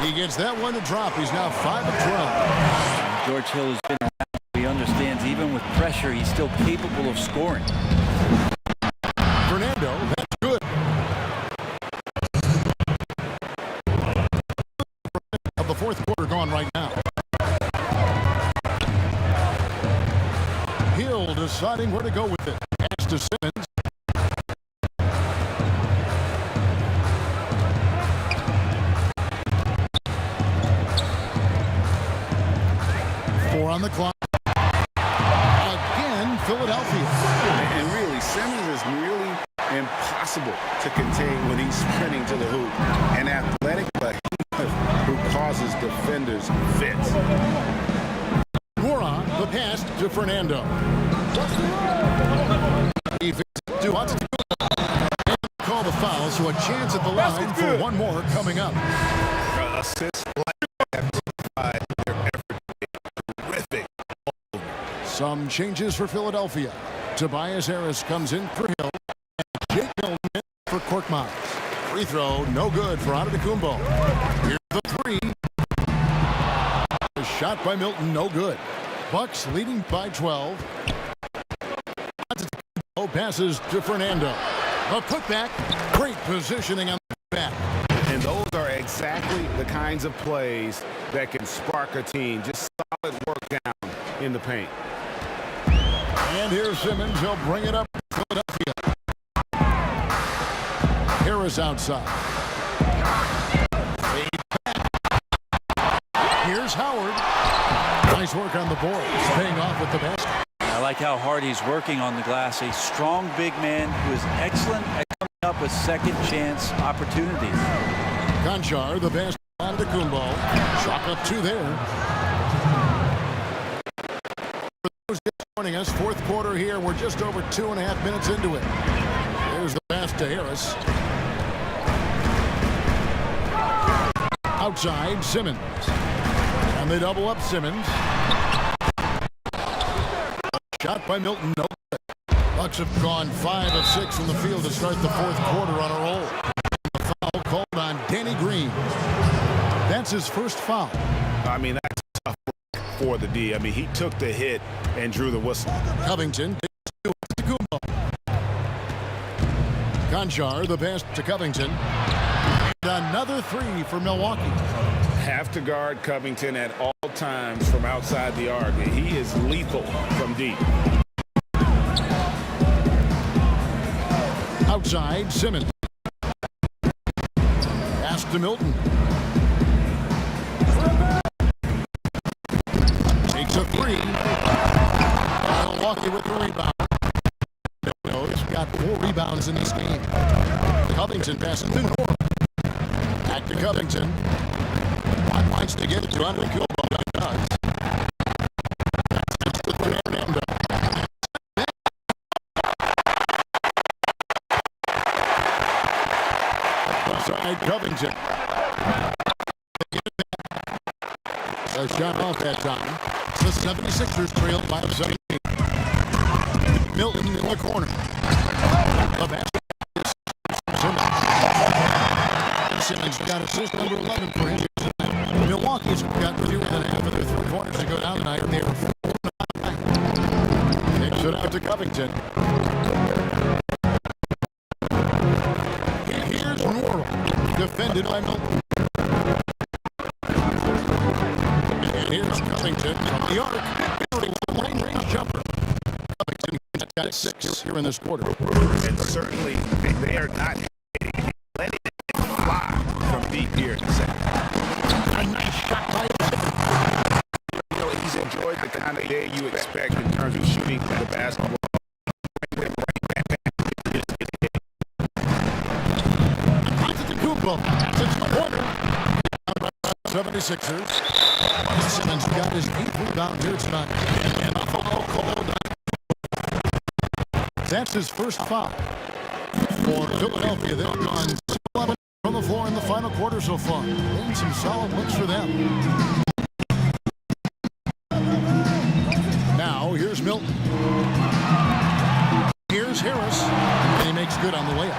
He gets that one to drop. He's now 5 of 12. George Hill has been around. He understands even with pressure, he's still capable of scoring. Fernando, that's good. Of the fourth quarter gone right now. Hill deciding where to go with it. Pass to Simmons. On the clock. Again, Philadelphia. And really, Simmons is nearly impossible to contain when he's sprinting to the hoop. An athletic behemoth who causes defenders fits. Moran, the pass to Fernando. Call the foul, so a chance at the line for one more coming up. Assists like that by their effort. Terrific. Some changes for Philadelphia. Tobias Harris comes in for Hill. And Jake Milton for Korkmaz. Free throw, no good for Antetokounmpo. Here's the three. A shot by Milton, no good. Bucks leading by 12. Antetokounmpo passes to Fernando. A putback. Great positioning on the back. And those are exactly the kinds of plays that can spark a team. Just solid work down in the paint. And here's Simmons. He'll bring it up to Philadelphia. Harris outside. Here's Howard. Nice work on the board. He's paying off with the basket. I like how hard he's working on the glass. A strong big man who is excellent at coming up with second chance opportunities. Conchar, the best on the Antetokounmpo. Chalk up 2 there. For those just joining us, fourth quarter here. We're just over 2.5 minutes into it. There's the pass to Harris. Outside, Simmons. And they double up Simmons. Shot by Milton. No. Bucks have gone 5 of 6 in the field to start the fourth quarter on a roll. The foul called on Danny Green. That's his first foul. I mean, that's tough for the D. I mean, he took the hit and drew the whistle. Covington. Conchar, the pass to Covington. And another 3 for Milwaukee. Have to guard Covington at all times from outside the arc. He is lethal from deep. Outside, Simmons. Pass to Milton. Takes a 3. Milwaukee with the rebound. He's got 4 rebounds in this game. Covington passes to North. Back to Covington. One wants to get it to Andre Kilbo. Does. That's the Fernando. Outside Covington. A shot off that time. The 76ers trail by 17. Milton in the corner. The basket is Simmons got assist number 11 for him. Milwaukee's got fewer than half of their 3 pointers to go down tonight. They're 4-9. Takes it out to Covington. And here's Norrell, defended by Milton. And here's Covington from the arc. Range jumper. Covington got 6 here in this quarter. And certainly they are not letting it fly from deep here in the second. A nice shot by You know, he's enjoyed the kind of day you expect in terms of shooting the basketball. Antetokounmpo. That's its corner. 76ers. Simmons got his 8th rebound here tonight. And a foul called. That's his first foul. For Philadelphia, they've gone 11 from the floor in the final quarter so far. Made some solid looks for them. Now, here's Milton. Here's Harris. And he makes good on the layup.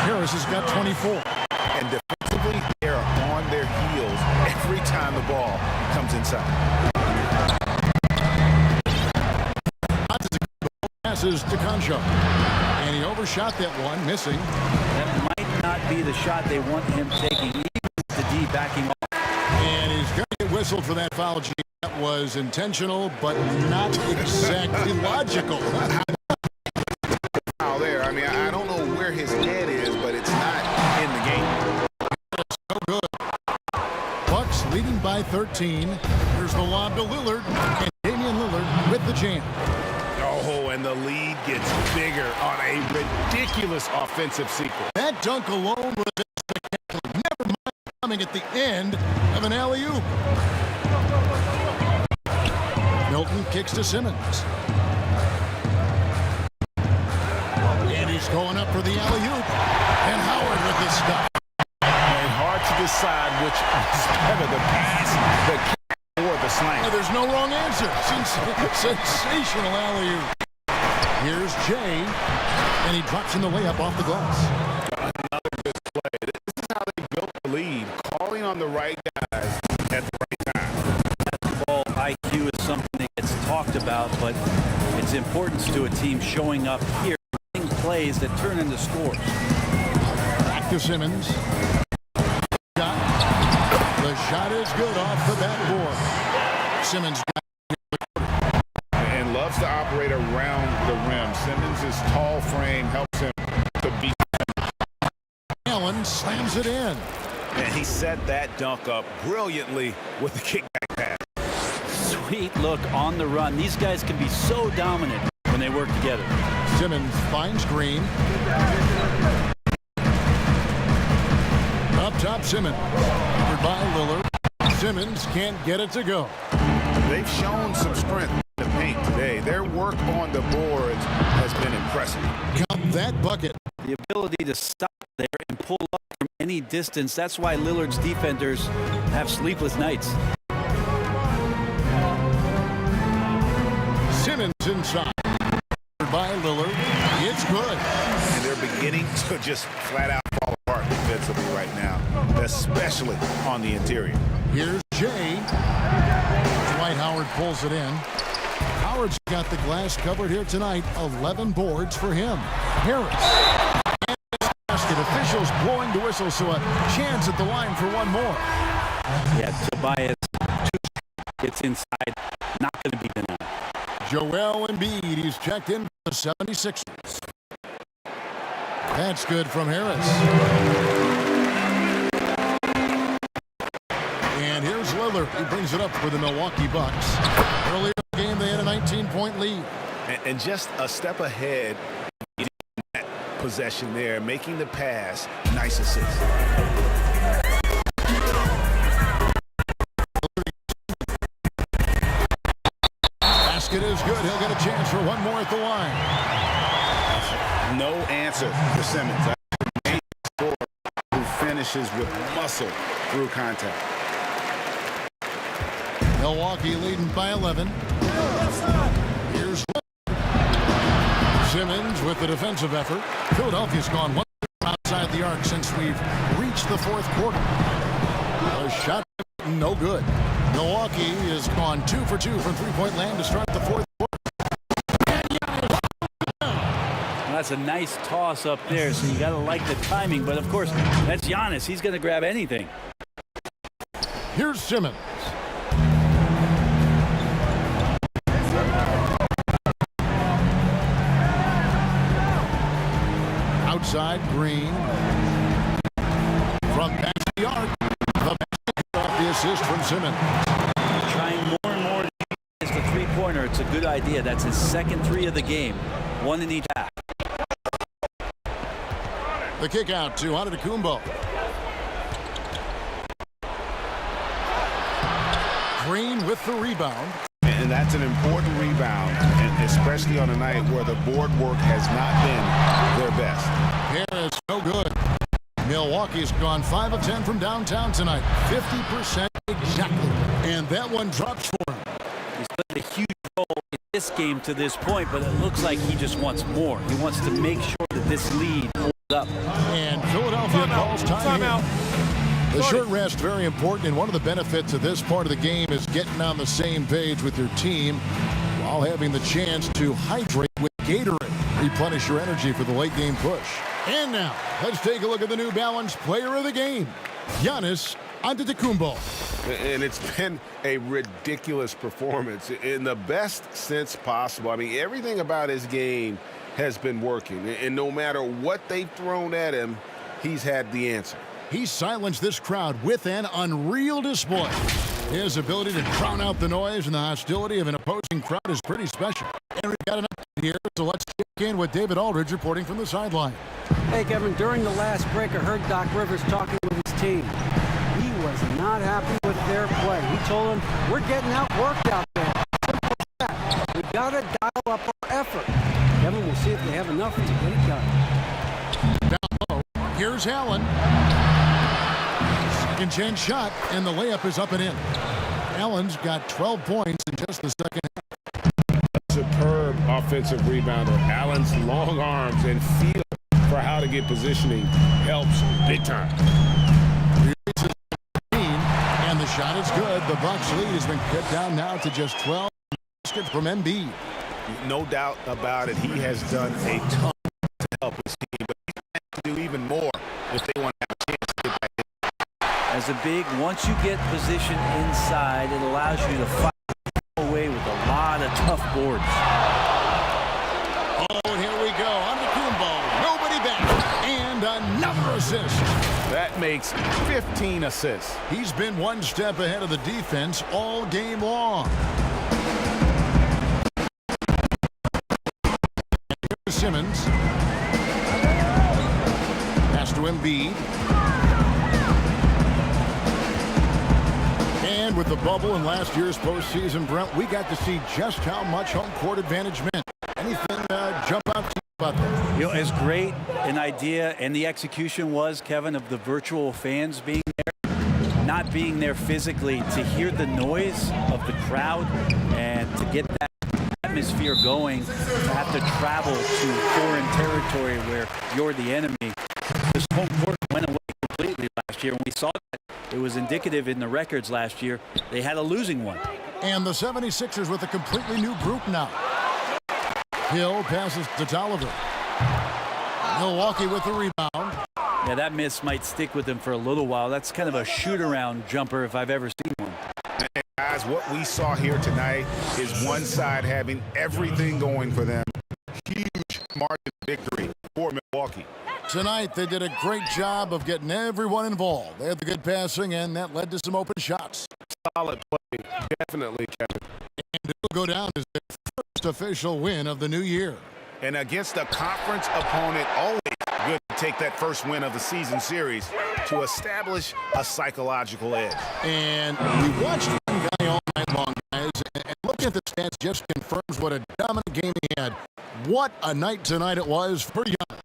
Harris has got 24. And defensively, they are on their heels every time the ball comes inside. Passes to Conchar. And he overshot that one, missing. That might not be the shot they want him taking, even with the D backing off. And he's going to get whistled for that foul. That was intentional, but not exactly logical. Foul there. I mean, I don't know where his head is, but it's not in the game. So good. Bucks leading by 13. Here's the lob to Lillard. And Damian Lillard with the jam. Oh, and the lead gets bigger on a ridiculous offensive sequence. That dunk alone was spectacular. Never mind coming at the end of an alley-oop. Milton kicks to Simmons. And he's going up for the alley-oop. And Howard with this stuff. And hard to decide which is better, the pass, the kick, or the slam. There's no wrong answer. Sensational alley-oop. Here's Jay, and he drops in the layup off the glass. Another good play. This is how they built the lead, calling on the right guys at the right time. Basketball IQ is something that gets talked about, but its importance to a team showing up here, running plays that turn into scores. Back to Simmons. The shot is good off the backboard. Simmons and loves to operate around the rim. Simmons' tall frame helps him to beat him. Allen slams it in. And he set that dunk up brilliantly with the kickback pass. Sweet look on the run. These guys can be so dominant when they work together. Simmons finds Green. Up top, Simmons. Covered by Lillard. Simmons can't get it to go. They've shown some strength in the paint today. Their work on the boards has been impressive. Count that bucket. The ability to stop there and pull up from any distance. That's why Lillard's defenders have sleepless nights. Simmons inside. By Lillard. It's good. And they're beginning to just flat out fall apart defensively right now, especially on the interior. Here's Jay. Dwight Howard pulls it in. Howard's got the glass covered here tonight. 11 boards for him. Harris. And this basket. Officials blowing the whistle, so a chance at the line for one more. Yeah, Tobias gets inside. Not going to be denied. Joel Embiid, he's checked in for the 76ers. That's good from Harris. And here's Lillard. He brings it up for the Milwaukee Bucks. Earlier in the game, they had a 19-point lead. And just a step ahead in that possession there, making the pass. Nice assist. Basket is good. He'll get a chance for one more at the line. No answer for Simmons. That's a scorer who finishes with muscle through contact. Milwaukee leading by 11. Here's Simmons with the defensive effort. Philadelphia's gone one outside the arc since we've reached the fourth quarter. A shot, no good. Milwaukee has gone 2 for 2 from three-point land to start the fourth quarter. That's a nice toss up there, so you got to like the timing. But, of course, that's Giannis. He's going to grab anything. Here's Simmons. Outside, Green. From past the arc. The assist from Simmons. Trying more and more to use the three-pointer. It's a good idea. That's his second three of the game. One in each half. The kick out to Antetokounmpo. Green with the rebound. And that's an important rebound, and especially on a night where the board work has not been their best. Harris, no good. Milwaukee's gone 5 of 10 from downtown tonight. 50% exactly. And that one drops for him. He's played a huge role in this game to this point, but it looks like he just wants more. He wants to make sure that this lead holds up. And Philadelphia calls time out. The short rest, very important, and one of the benefits of this part of the game is getting on the same page with your team while having the chance to hydrate with Gatorade. Replenish your energy for the late game push. And now, let's take a look at the New Balance player of the game, Giannis Antetokounmpo. And it's been a ridiculous performance in the best sense possible. I mean, everything about his game has been working. And no matter what they've thrown at him, he's had the answer. He silenced this crowd with an unreal display. His ability to drown out the noise and the hostility of an opposing crowd is pretty special. And we've got an update here, so let's check in with David Aldridge reporting from the sideline. Hey, Kevin, during the last break, I heard Doc Rivers talking with his team. He was not happy with their play. He told them, we're getting outworked out there. We got to dial up our effort. Kevin, we'll see if they have enough to get it done. Down low, here's Allen. Second chance shot, and the layup is up and in. Allen's got 12 points in just the second half. Superb offensive rebounder. Allen's long arms and feel for how to get positioning helps big time. Releases 15, and the shot is good. The Bucks lead has been cut down now to just 12. Basket from Embiid. No doubt about it. He has done a ton to help his team, but he's going to do even more if they want to have a chance to get back in. As a big, once you get position inside, it allows you to fight away with a lot of tough boards. Oh, and here we go. Antetokounmpo, nobody back, and another assist. That makes 15 assists. He's been one step ahead of the defense all game long. Here's Simmons. Pass to Embiid. And with the bubble in last year's postseason, Brent, we got to see just how much home court advantage meant. Anything jump out to you? about that? You know, as great an idea and the execution was, Kevin, of the virtual fans being there, not being there physically, to hear the noise of the crowd and to get that atmosphere going, to have to travel to foreign territory where you're the enemy. This home court went away completely last year, and we saw that. It was indicative in the records last year. They had a losing one. And the 76ers with a completely new group now. Hill passes to Tolliver. Milwaukee with the rebound. Yeah, that miss might stick with him for a little while. That's kind of a shoot-around jumper if I've ever seen one. And guys, what we saw here tonight is one side having everything going for them. Huge margin of victory for Milwaukee. Tonight, they did a great job of getting everyone involved. They had the good passing, and that led to some open shots. Solid play, definitely, Kevin. And it'll go down as their first official win of the new year. And against a conference opponent, always good to take that first win of the season series to establish a psychological edge. And we watched one guy all night long, guys, and looking at the stats just confirms what a dominant game he had. What a night tonight it was for Giannis.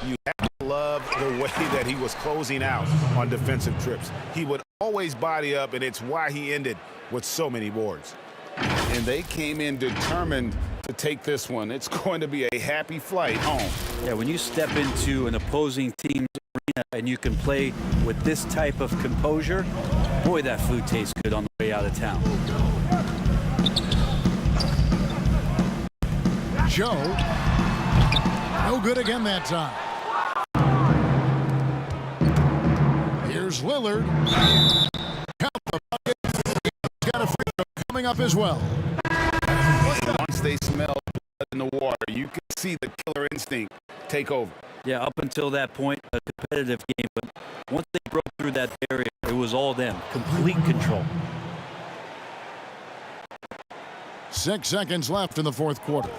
You have to love the way that he was closing out on defensive trips. He would always body up, and it's why he ended with so many boards. And they came in determined to take this one. It's going to be a happy flight home. Yeah, when you step into an opposing team's arena and you can play with this type of composure, boy, that food tastes good on the way out of town. Joe, no good again that time. Here's Lillard. Count the bucket. He's got a free throw coming up as well. Once they smell blood in the water, you can see the killer instinct take over. Yeah, up until that point, a competitive game, but once they broke through that barrier, it was all them. Complete control. 6 seconds left in the fourth quarter.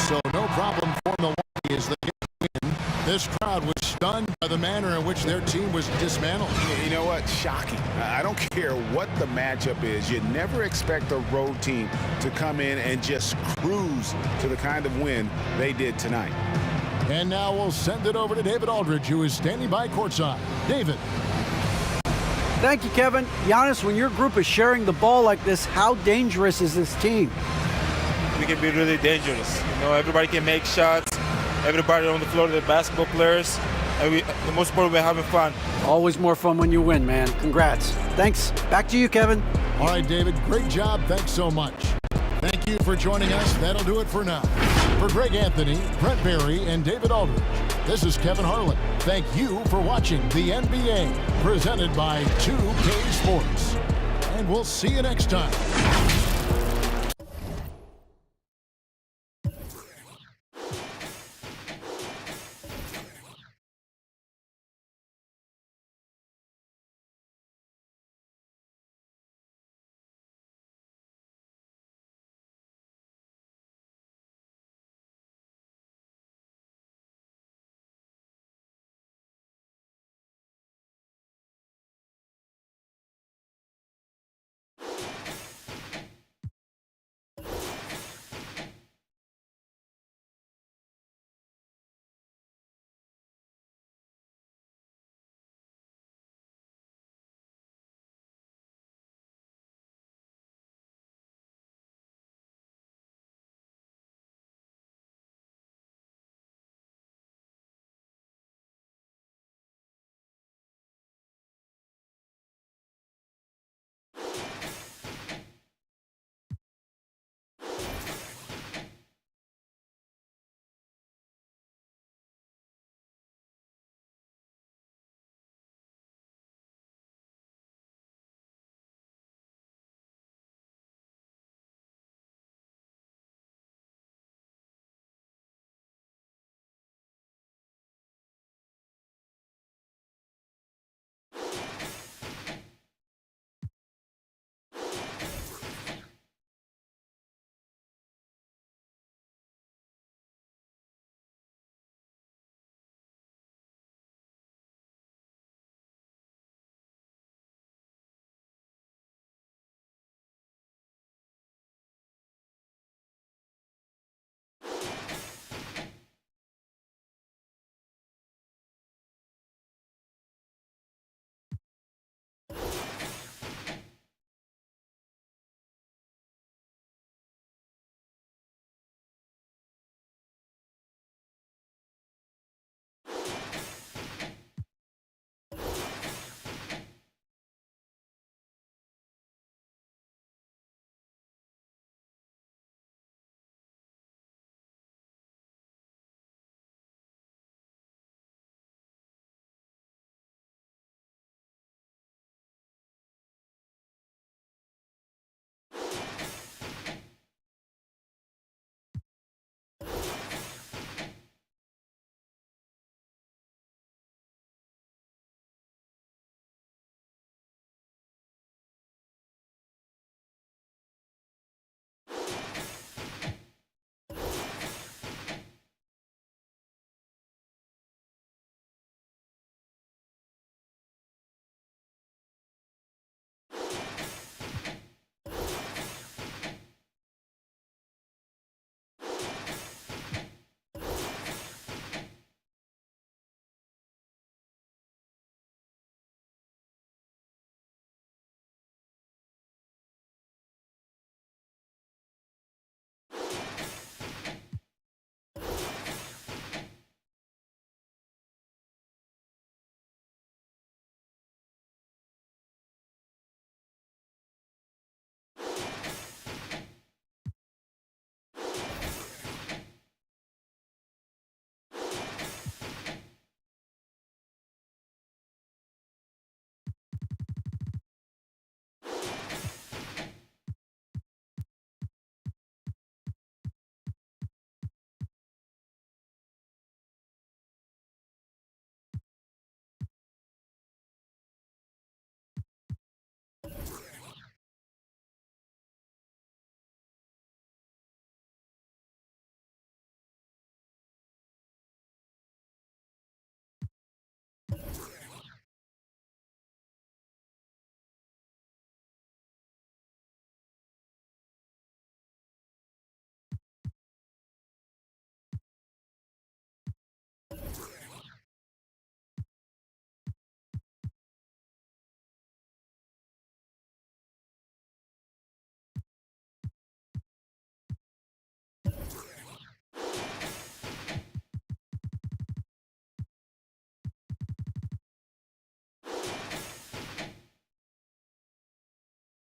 So no problem for Milwaukee as they get the win. This crowd was stunned by the manner in which their team was dismantled. You know what? Shocking. I don't care what the matchup is. You never expect a road team to come in and just cruise to the kind of win they did tonight. And now we'll send it over to David Aldridge, who is standing by courtside. David. Thank you, Kevin. Giannis, when your group is sharing the ball like this, how dangerous is this team? We can be really dangerous. You know, everybody can make shots. Everybody on the floor, the basketball players. And the most important, we're having fun. Always more fun when you win, man. Congrats. Thanks. Back to you, Kevin. All right, David. Great job. Thanks so much. Thank you for joining us. That'll do it for now. For Greg Anthony, Brent Barry, and David Aldridge, this is Kevin Harlan. Thank you for watching the NBA, presented by 2K Sports. And we'll see you next time.